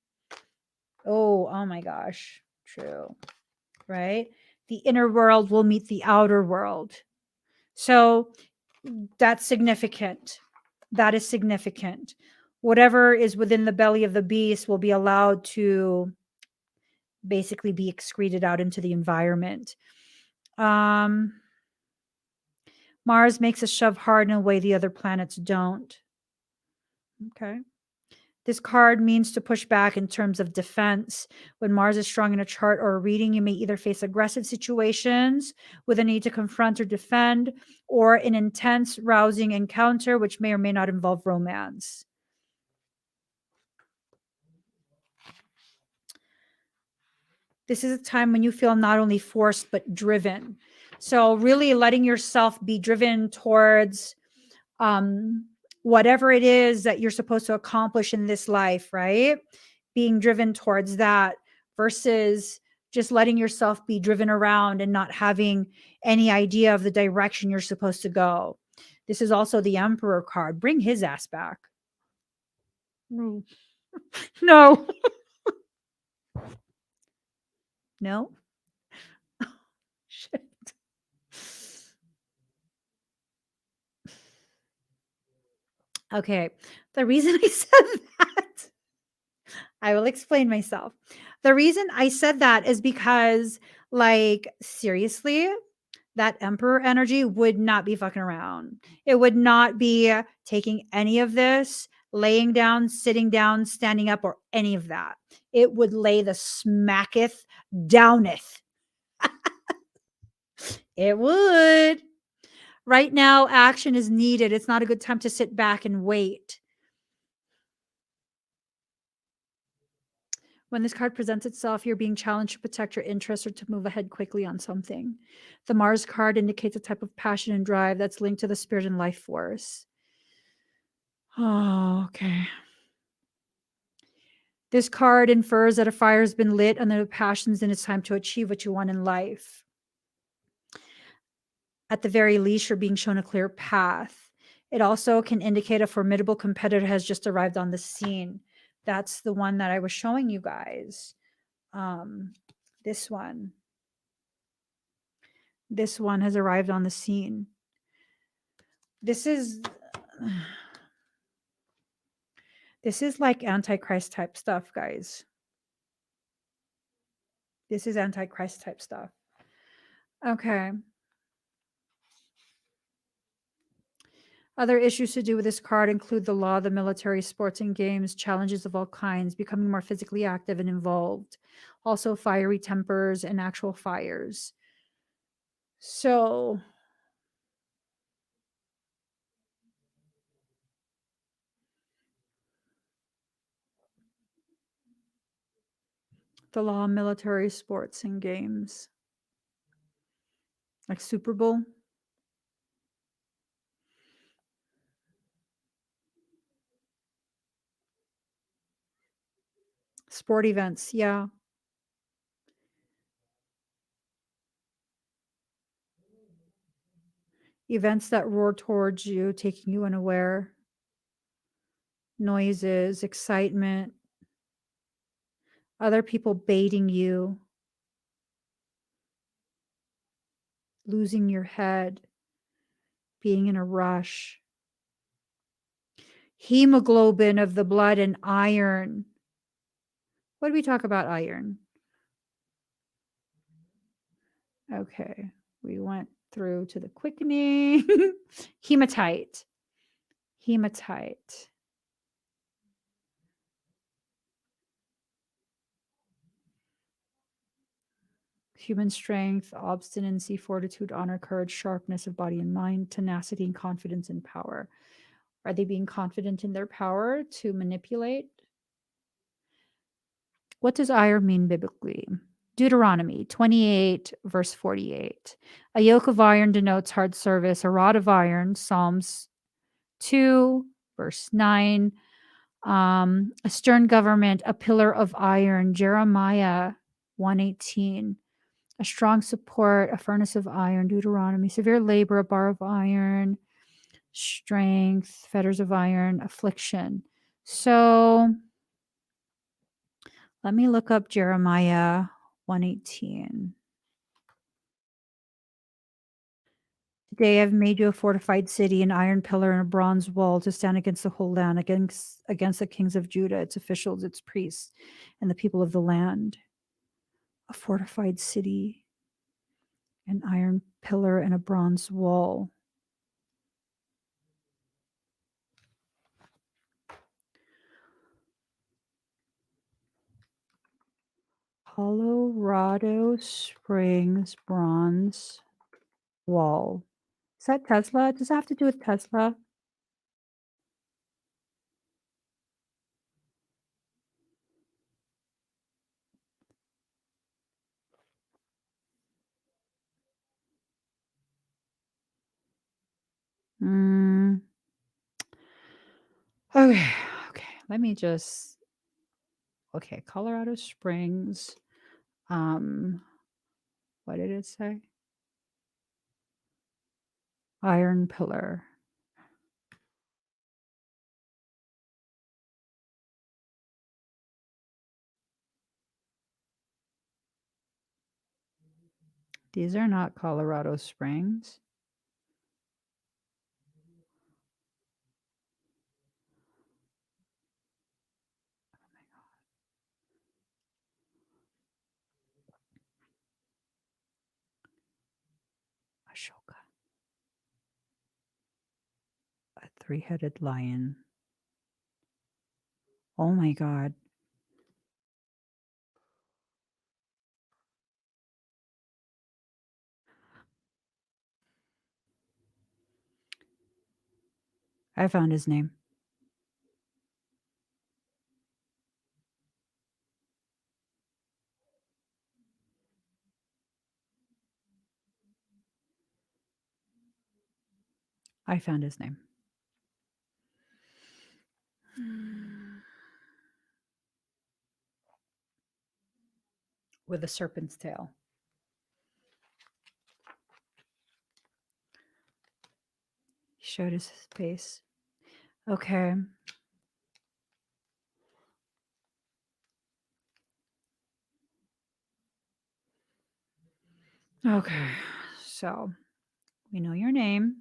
Oh my gosh. True. Right? The inner world will meet the outer world. So that's significant. That is significant. Whatever is within the belly of the beast will be allowed to basically be excreted out into the environment. Mars makes us shove hard in a way the other planets don't. Okay. This card means to push back in terms of defense. When Mars is strong in a chart or a reading, you may either face aggressive situations with a need to confront or defend, or an intense, rousing encounter, which may or may not involve romance. This is a time when you feel not only forced, but driven. So, really letting yourself be driven towards whatever it is that you're supposed to accomplish in this life, right? Being driven towards that versus just letting yourself be driven around and not having any idea of the direction you're supposed to go. This is also the Emperor card. Bring his ass back. No. No. No. Shit. Okay. The reason I said that, I will explain myself. The reason I said that is because, like, seriously, that emperor energy would not be fucking around. It would not be taking any of this, laying down, sitting down, standing up, or any of that. It would lay the smacketh downeth. It would. Right now, action is needed. It's not a good time to sit back and wait. When this card presents itself, you're being challenged to protect your interests or to move ahead quickly on something. The Mars card indicates a type of passion and drive that's linked to the spirit and life force. Oh, okay. This card infers that a fire has been lit and there are passions and it's time to achieve what you want in life. At the very least, you're being shown a clear path. It also can indicate a formidable competitor has just arrived on the scene. That's the one that I was showing you guys. This one. This one has arrived on the scene. This is like Antichrist type stuff, guys. This is Antichrist type stuff. Okay. Other issues to do with this card include the law, the military, sports and games, challenges of all kinds, becoming more physically active and involved. Also fiery tempers and actual fires. So the law, military, sports and games. Like Super Bowl. Sport events, yeah. Events that roar towards you, taking you unaware. Noises, excitement, other people baiting you, losing your head, being in a rush. Hemoglobin of the blood and iron. What did we talk about iron? Okay, we went through to the quickening. Hematite. Hematite. human strength, obstinacy, fortitude, honor, courage, sharpness of body and mind, tenacity, and confidence in power. Are they being confident in their power to manipulate? What does ire mean biblically? Deuteronomy 28, verse 48. A yoke of iron denotes hard service, a rod of iron, Psalms 2, verse 9. A stern government, a pillar of iron, Jeremiah 118. A strong support, a furnace of iron, Deuteronomy. Severe labor, a bar of iron, strength, fetters of iron, affliction. So let me look up Jeremiah 118. Today I've made you a fortified city, an iron pillar and a bronze wall to stand against the whole land, against the kings of Judah, its officials, its priests, and the people of the land. A fortified city, an iron pillar and a bronze wall. Colorado Springs bronze wall. Is that Tesla? Does that have to do with Tesla? Mm. Okay. Okay. Let me just. Okay. Colorado Springs. What did it say? Iron pillar. These are not Colorado Springs. Ashoka. A three-headed lion. Oh my God. I found his name. I found his name. With a serpent's tail. He showed his face. Okay. Okay. So we know your name.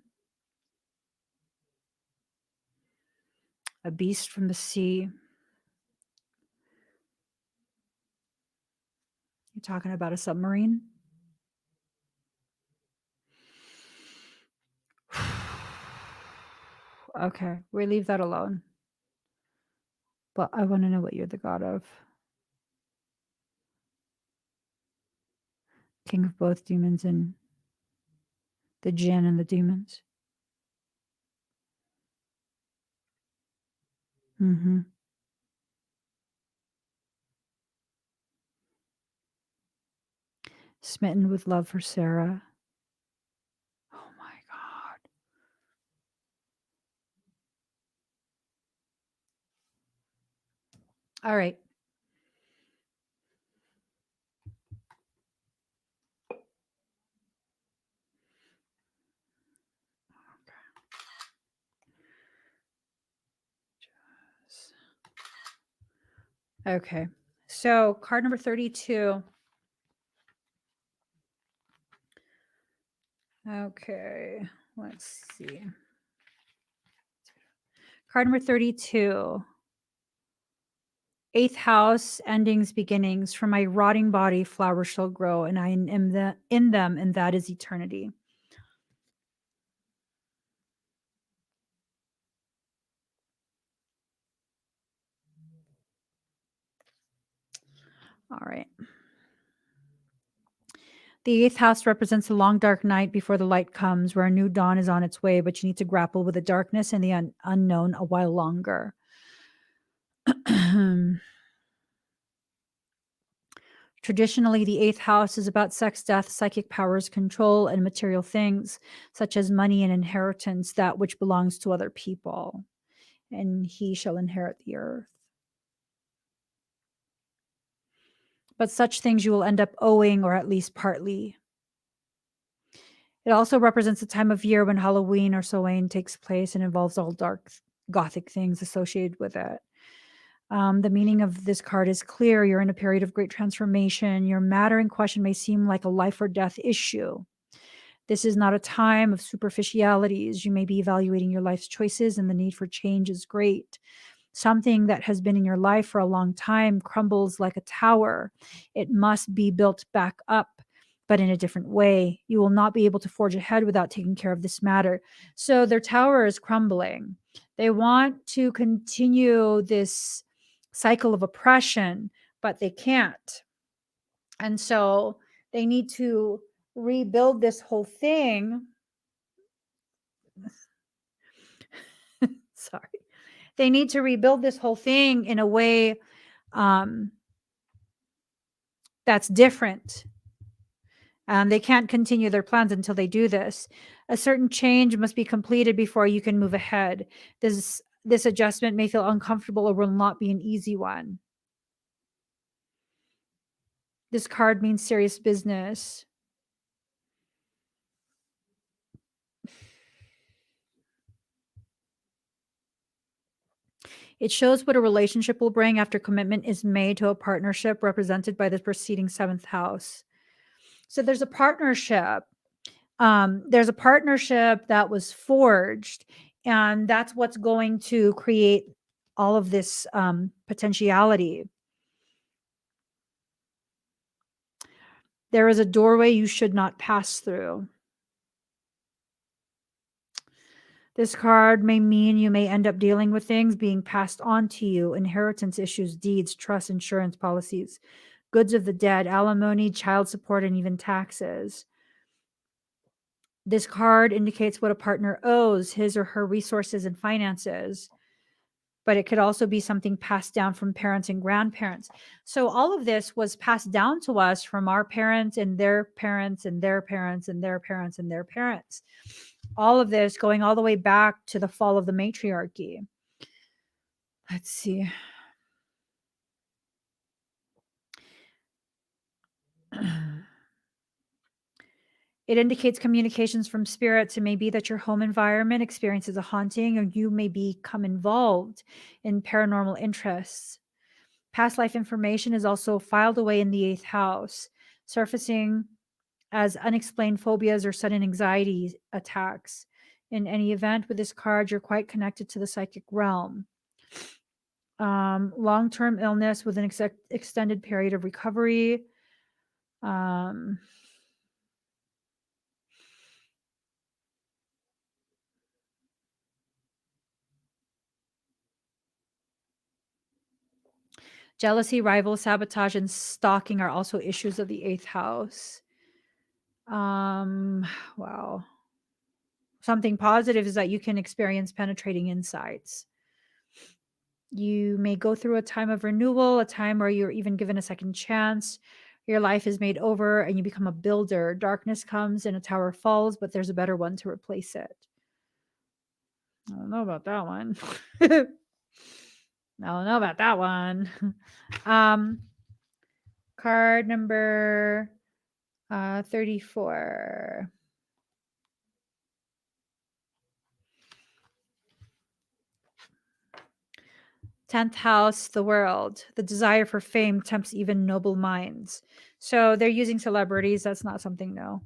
A beast from the sea. You're talking about a submarine? Okay, we leave that alone. But I want to know what you're the god of. King of both demons and the jinn and the demons. Mm-hmm. Smitten with love for Sarah. Oh my God. All right. Okay. So card number 32. Okay. Let's see. Card number 32. 8th house, endings, beginnings. From my rotting body, flowers shall grow, and I am in them, and that is eternity. All right. The eighth house represents the long dark night before the light comes, where a new dawn is on its way, but you need to grapple with the darkness and the unknown a while longer. Traditionally, the eighth house is about sex, death, psychic powers, control, and material things, such as money and inheritance, that which belongs to other people. And he shall inherit the earth. But such things you will end up owing, or at least partly. It also represents a time of year when Halloween or Samhain takes place and involves all dark, gothic things associated with it. The meaning of this card is clear. You're in a period of great transformation. Your matter in question may seem like a life or death issue. This is not a time of superficialities. You may be evaluating your life's choices, and the need for change is great. Something that has been in your life for a long time crumbles like a tower. It must be built back up, but in a different way. You will not be able to forge ahead without taking care of this matter. So their tower is crumbling. They want to continue this cycle of oppression, but they can't. And so they need to rebuild this whole thing. Sorry. They need to rebuild this whole thing in a way that's different. They can't continue their plans until they do this. A certain change must be completed before you can move ahead. This adjustment may feel uncomfortable or will not be an easy one. This card means serious business. It shows what a relationship will bring after commitment is made to a partnership represented by the preceding seventh house. So there's a partnership. There's a partnership that was forged, and that's what's going to create all of this potentiality. There is a doorway you should not pass through. This card may mean you may end up dealing with things being passed on to you, inheritance issues, deeds, trust, insurance policies, goods of the dead, alimony, child support, and even taxes. This card indicates what a partner owes, his or her resources and finances, but it could also be something passed down from parents and grandparents. So all of this was passed down to us from our parents and their parents and their parents and their parents and their parents. All of this going all the way back to the fall of the matriarchy. Let's see. It indicates communications from spirits. It may be that your home environment experiences a haunting, or you may become involved in paranormal interests. Past life information is also filed away in the eighth house, surfacing as unexplained phobias or sudden anxiety attacks. In any event, with this card, you're quite connected to the psychic realm. Long-term illness with an extended period of recovery. Jealousy, rival, sabotage, and stalking are also issues of the eighth house. Wow. Something positive is that you can experience penetrating insights. You may go through a time of renewal, a time where you're even given a second chance. Your life is made over and you become a builder. Darkness comes and a tower falls, but there's a better one to replace it. I don't know about that one. I don't know about that one. Card number 34. 10th house, the world. The desire for fame tempts even noble minds. So they're using celebrities. That's not something new.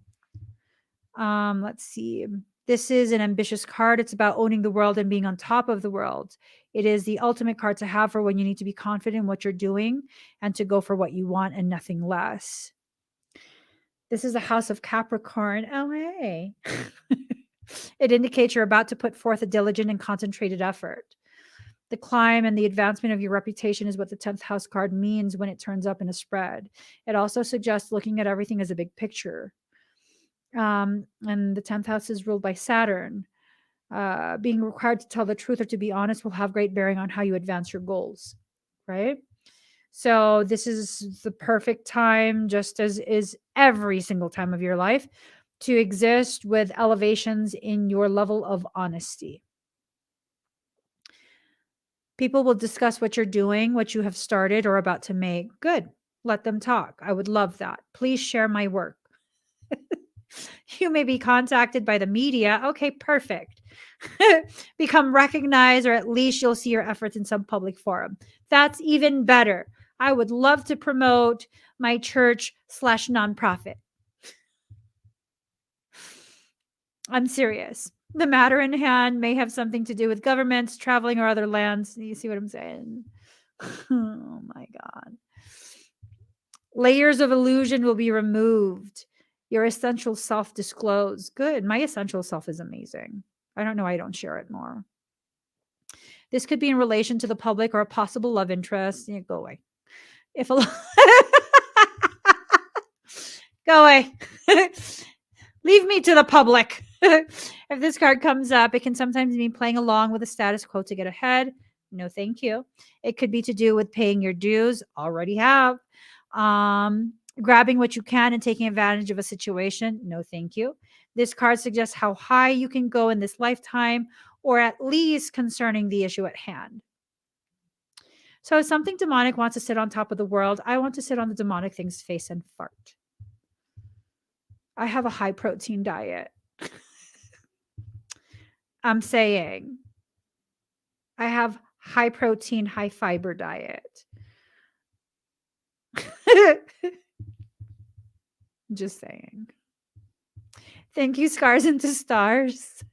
Let's see. This is an ambitious card. It's about owning the world and being on top of the world. It is the ultimate card to have for when you need to be confident in what you're doing and to go for what you want and nothing less. This is a house of Capricorn. Oh, hey. It indicates you're about to put forth a diligent and concentrated effort. The climb and the advancement of your reputation is what the 10th house card means when it turns up in a spread. It also suggests looking at everything as a big picture. And the 10th house is ruled by Saturn. Being required to tell the truth or to be honest will have great bearing on how you advance your goals, right? So this is the perfect time, just as is every single time of your life, to exist with elevations in your level of honesty. People will discuss what you're doing, what you have started or about to make. Good. Let them talk. I would love that. Please share my work. You may be contacted by the media. Okay, perfect. Become recognized, or at least you'll see your efforts in some public forum. That's even better. I would love to promote my church/nonprofit. I'm serious. The matter in hand may have something to do with governments, traveling, or other lands. You see what I'm saying? Oh my God. Layers of illusion will be removed. Your essential self disclosed. Good. My essential self is amazing. I don't know why I don't share it more. This could be in relation to the public or a possible love interest. Yeah, go away. If a go away. Leave me to the public. If this card comes up, it can sometimes mean playing along with the status quo to get ahead. No, thank you. It could be to do with paying your dues. Already have. Grabbing what you can and taking advantage of a situation. No, thank you. This card suggests how high you can go in this lifetime, or at least concerning the issue at hand. So if something demonic wants to sit on top of the world, I want to sit on the demonic thing's face and fart. I have a high protein diet. I'm saying I have high protein, high fiber diet. Just saying. Thank you, Scars into Stars.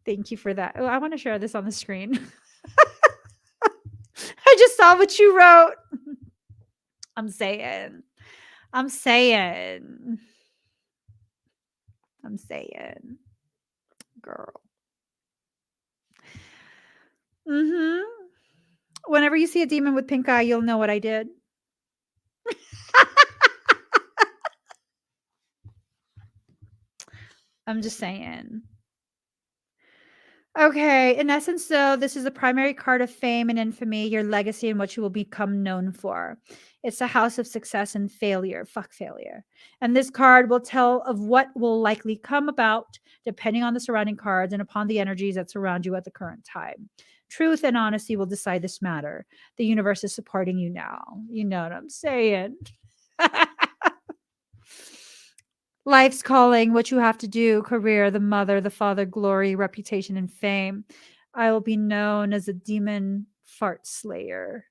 Thank you for that. Oh, I want to share this on the screen. I just saw what you wrote. I'm saying. I'm saying. I'm saying. Girl. Mm-hmm. Whenever you see a demon with pink eye, you'll know what I did. I'm just saying. Okay. In essence, though, this is the primary card of fame and infamy, your legacy, and what you will become known for. It's a house of success and failure. Fuck failure. And this card will tell of what will likely come about depending on the surrounding cards and upon the energies that surround you at the current time. Truth and honesty will decide this matter. The universe is supporting you now. You know what I'm saying? Life's calling, what you have to do, career, the mother, the father, glory, reputation, and fame. I will be known as a demon fart slayer.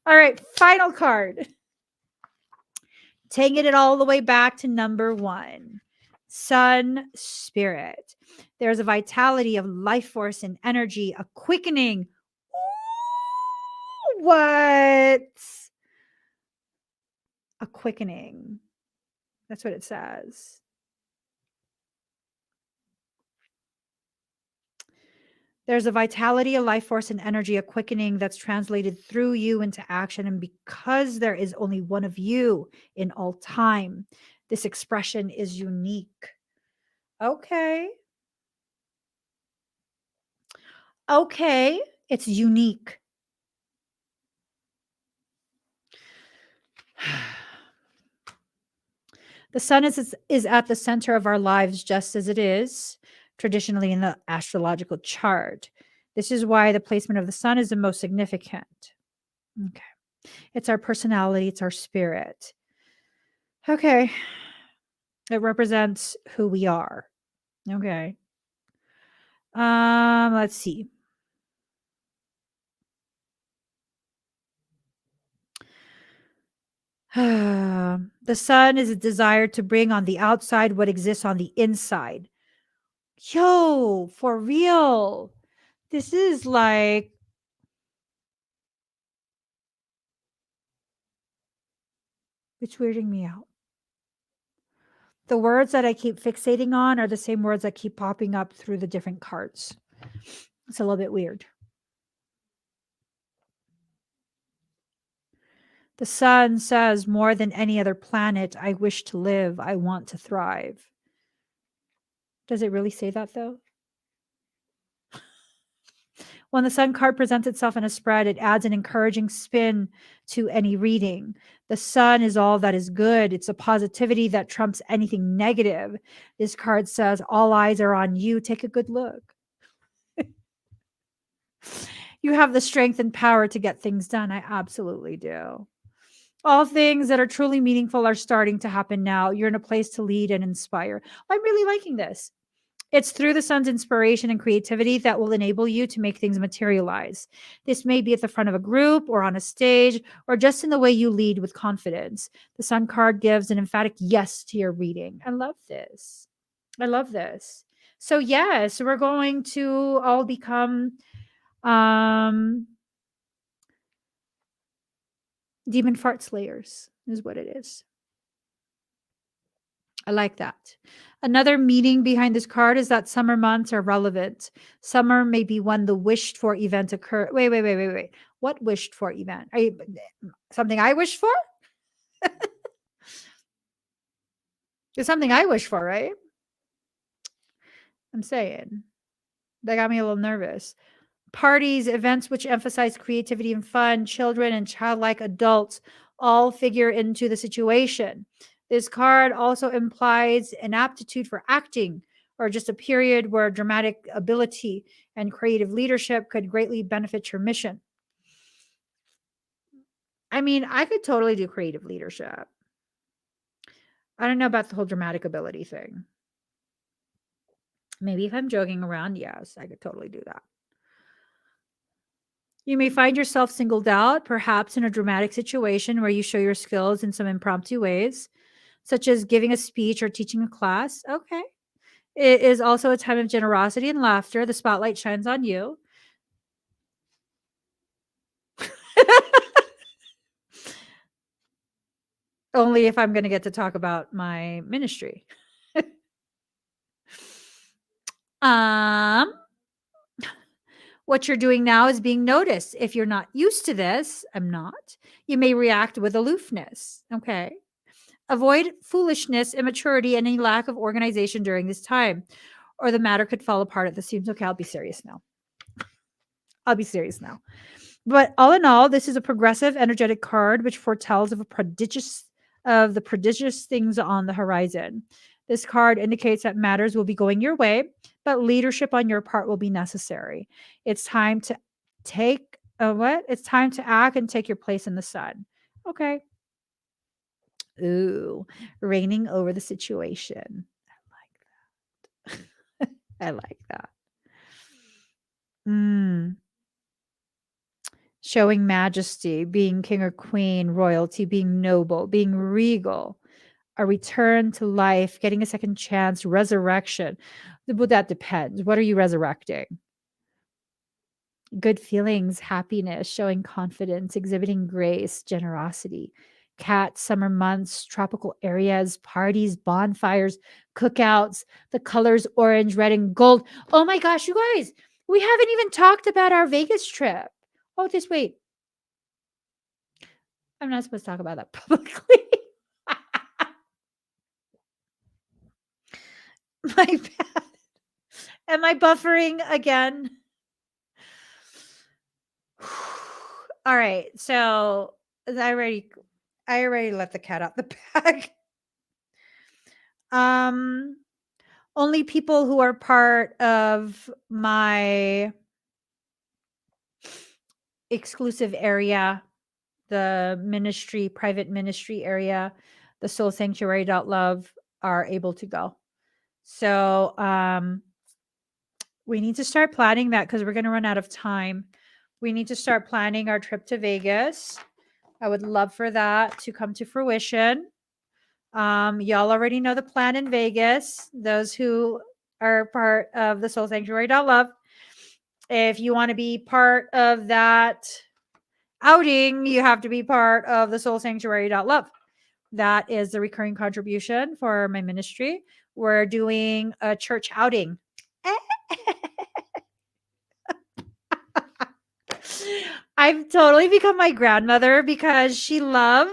All right, final card. Taking it all the way back to number 1. Sun spirit. There's a vitality of life force and energy, a quickening. Ooh, what? A quickening. That's what it says. There's a vitality, a life force, and energy, a quickening that's translated through you into action. And because there is only one of you in all time, this expression is unique. Okay. Okay. It's unique. The sun is at the center of our lives, just as it is traditionally in the astrological chart. This is why the placement of the sun is the most significant. Okay. It's our personality, it's our spirit. Okay. It represents who we are. Okay. Let's see. The sun is a desire to bring on the outside what exists on the inside. Yo, for real. This is like it's weirding me out. The words that I keep fixating on are the same words that keep popping up through the different cards. It's a little bit weird. The sun says, more than any other planet, I wish to live. I want to thrive. Does it really say that though? When the sun card presents itself in a spread, it adds an encouraging spin to any reading. The sun is all that is good. It's a positivity that trumps anything negative. This card says, all eyes are on you. Take a good look. You have the strength and power to get things done. I absolutely do. All things that are truly meaningful are starting to happen now. You're in a place to lead and inspire. I'm really liking this. It's through the sun's inspiration and creativity that will enable you to make things materialize. This may be at the front of a group or on a stage or just in the way you lead with confidence. The sun card gives an emphatic yes to your reading. I love this. I love this. So yes, we're going to all become demon fart slayers is what it is. I like that. Another meaning behind this card is that summer months are relevant. Summer may be when the wished for event occur. Wait. What wished for event? Are you, something I wish for? It's something I wish for, right? I'm saying. That got me a little nervous. Parties, events which emphasize creativity and fun, children and childlike adults all figure into the situation. This card also implies an aptitude for acting or just a period where dramatic ability and creative leadership could greatly benefit your mission. I mean, I could totally do creative leadership. I don't know about the whole dramatic ability thing. Maybe if I'm joking around, yes, I could totally do that. You may find yourself singled out, perhaps in a dramatic situation where you show your skills in some impromptu ways, such as giving a speech or teaching a class. Okay. It is also a time of generosity and laughter. The spotlight shines on you. Only if I'm going to get to talk about my ministry. um, what you're doing now is being noticed. If you're not used to this, I'm not, you may react with aloofness. Okay. Avoid foolishness, immaturity, and any lack of organization during this time, or the matter could fall apart at the seams. Okay, I'll be serious now. But all in all, this is a progressive, energetic card which foretells of the prodigious things on the horizon. This card indicates that matters will be going your way, but leadership on your part will be necessary. It's time to take what? It's time to act and take your place in the sun. Okay. Ooh, reigning over the situation. I like that. I like that. Showing majesty, being king or queen, royalty, being noble, being regal, a return to life, getting a second chance, resurrection. But that depends. What are you resurrecting? Good feelings, happiness, showing confidence, exhibiting grace, generosity. Cat, summer months, tropical areas, parties, bonfires, cookouts, the colors orange, red, and gold. Oh my gosh, you guys, we haven't even talked about our Vegas trip. Oh, just wait. I'm not supposed to talk about that publicly. My bad. Am I buffering again? All right. So I already let the cat out the bag. Only people who are part of my exclusive area, the ministry, private ministry area, the soul sanctuary.love, are able to go. So we need to start planning that because we're going to run out of time. We need to start planning our trip to Vegas. I would love for that to come to fruition. Y'all already know the plan in Vegas. Those who are part of the Soul Sanctuary.love. If you want to be part of that outing, you have to be part of the Soul Sanctuary.love. That is the recurring contribution for my ministry. We're doing a church outing. I've totally become my grandmother because she loves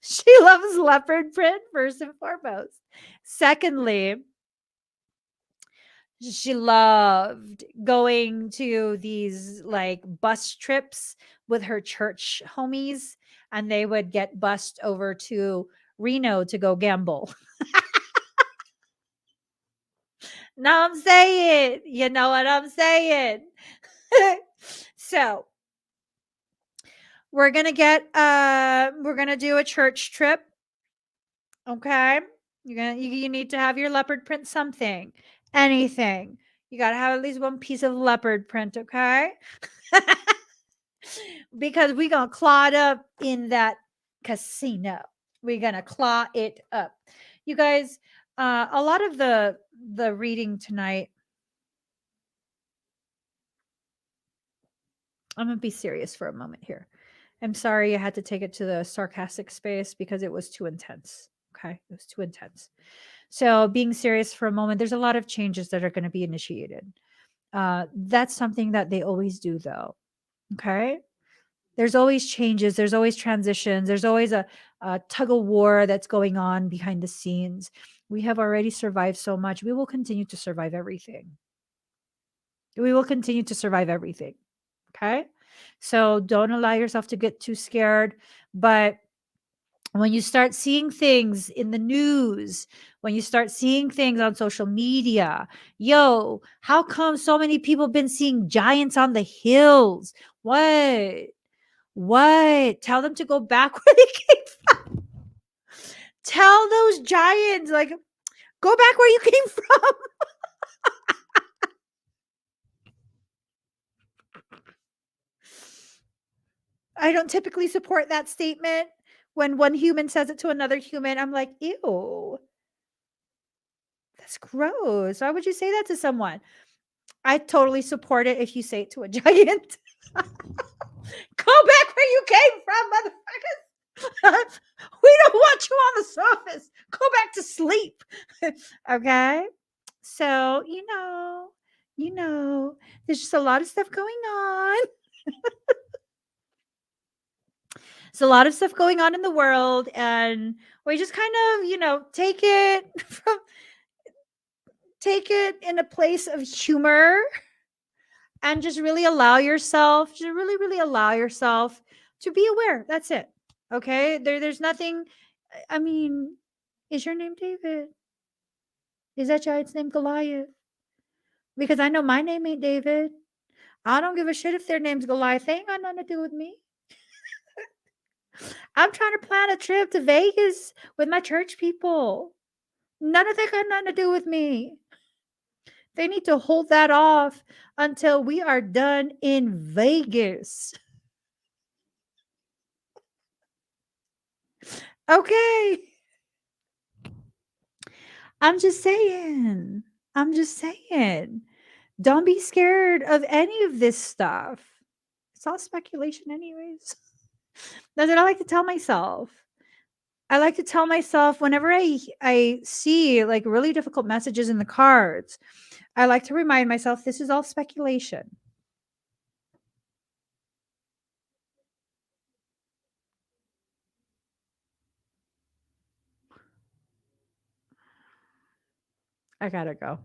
she loves leopard print first and foremost. Secondly, she loved going to these like bus trips with her church homies, and they would get bussed over to Reno to go gamble. Now I'm saying, you know what I'm saying. So we're gonna do a church trip. Okay. You need to have your leopard print something, anything. You gotta have at least one piece of leopard print, okay? Because we gonna claw it up in that casino. We're gonna claw it up. You guys, a lot of the reading tonight. I'm gonna be serious for a moment here. I'm sorry I had to take it to the sarcastic space because it was too intense. Okay, it was too intense. So, being serious for a moment, there's a lot of changes that are going to be initiated. That's something that they always do, though. Okay, there's always changes, there's always transitions, there's always a tug of war that's going on behind the scenes. We have already survived so much. We will continue to survive everything. We will continue to survive everything. Okay. So don't allow yourself to get too scared. But when you start seeing things in the news, when you start seeing things on social media, yo, how come so many people been seeing giants on the hills? What? What? Tell them to go back where they came from. Tell those giants, like, go back where you came from. I don't typically support that statement. When one human says it to another human, I'm like, ew, that's gross. Why would you say that to someone? I totally support it if you say it to a giant. Go back where you came from, motherfuckers. We don't want you on the surface. Go back to sleep. Okay. So, there's just a lot of stuff going on. There's a lot of stuff going on in the world, and we just kind of, take it in a place of humor and just really allow yourself to really allow yourself to be aware. That's it. Okay? There's nothing. I mean, is your name David? Is that giant's name Goliath? Because I know my name ain't David. I don't give a shit if their name's Goliath. They ain't got nothing to do with me. I'm trying to plan a trip to Vegas with my church people. None of that got nothing to do with me. They need to hold that off until we are done in Vegas. Okay. I'm just saying. I'm just saying. Don't be scared of any of this stuff. It's all speculation, anyways. That's what I like to tell myself. I like to tell myself whenever I see like really difficult messages in the cards, I like to remind myself this is all speculation. I gotta go.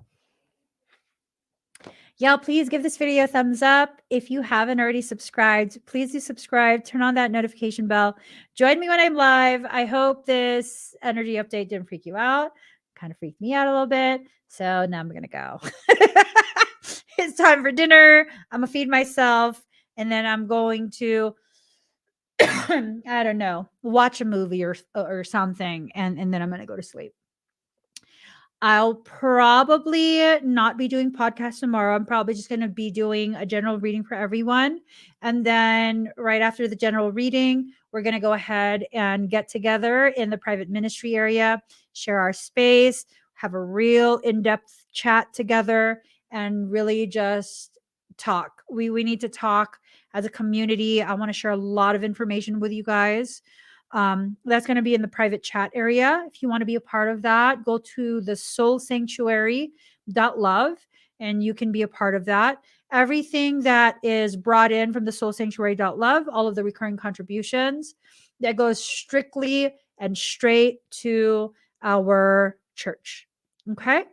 Y'all, please give this video a thumbs up. If you haven't already subscribed, please do subscribe. Turn on that notification bell. Join me when I'm live. I hope this energy update didn't freak you out. Kind of freaked me out a little bit. So now I'm going to go. It's time for dinner. I'm going to feed myself. And then I'm going to, I don't know, watch a movie or something. And then I'm going to go to sleep. I'll probably not be doing podcasts tomorrow. I'm probably just going to be doing a general reading for everyone. And then right after the general reading, we're going to go ahead and get together in the private ministry area, share our space, have a real in-depth chat together, and really just talk. We need to talk as a community. I want to share a lot of information with you guys. That's going to be in the private chat area. If you want to be a part of that, go to the soulsanctuary.love and you can be a part of that. Everything that is brought in from the soulsanctuary.love, all of the recurring contributions, that goes strictly and straight to our church. Okay.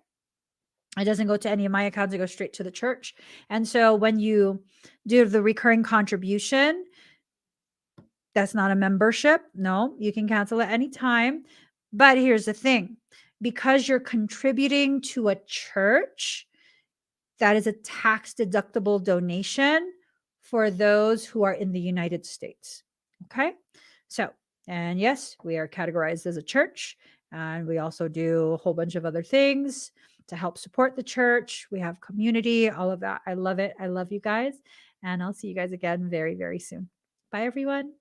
It doesn't go to any of my accounts, it goes straight to the church. And so when you do the recurring contribution, that's not a membership. No, you can cancel at any time. But here's the thing, because you're contributing to a church, that is a tax deductible donation for those who are in the United States. Okay. So, and yes, we are categorized as a church, and we also do a whole bunch of other things to help support the church. We have community, all of that. I love it. I love you guys. And I'll see you guys again very, very soon. Bye, everyone.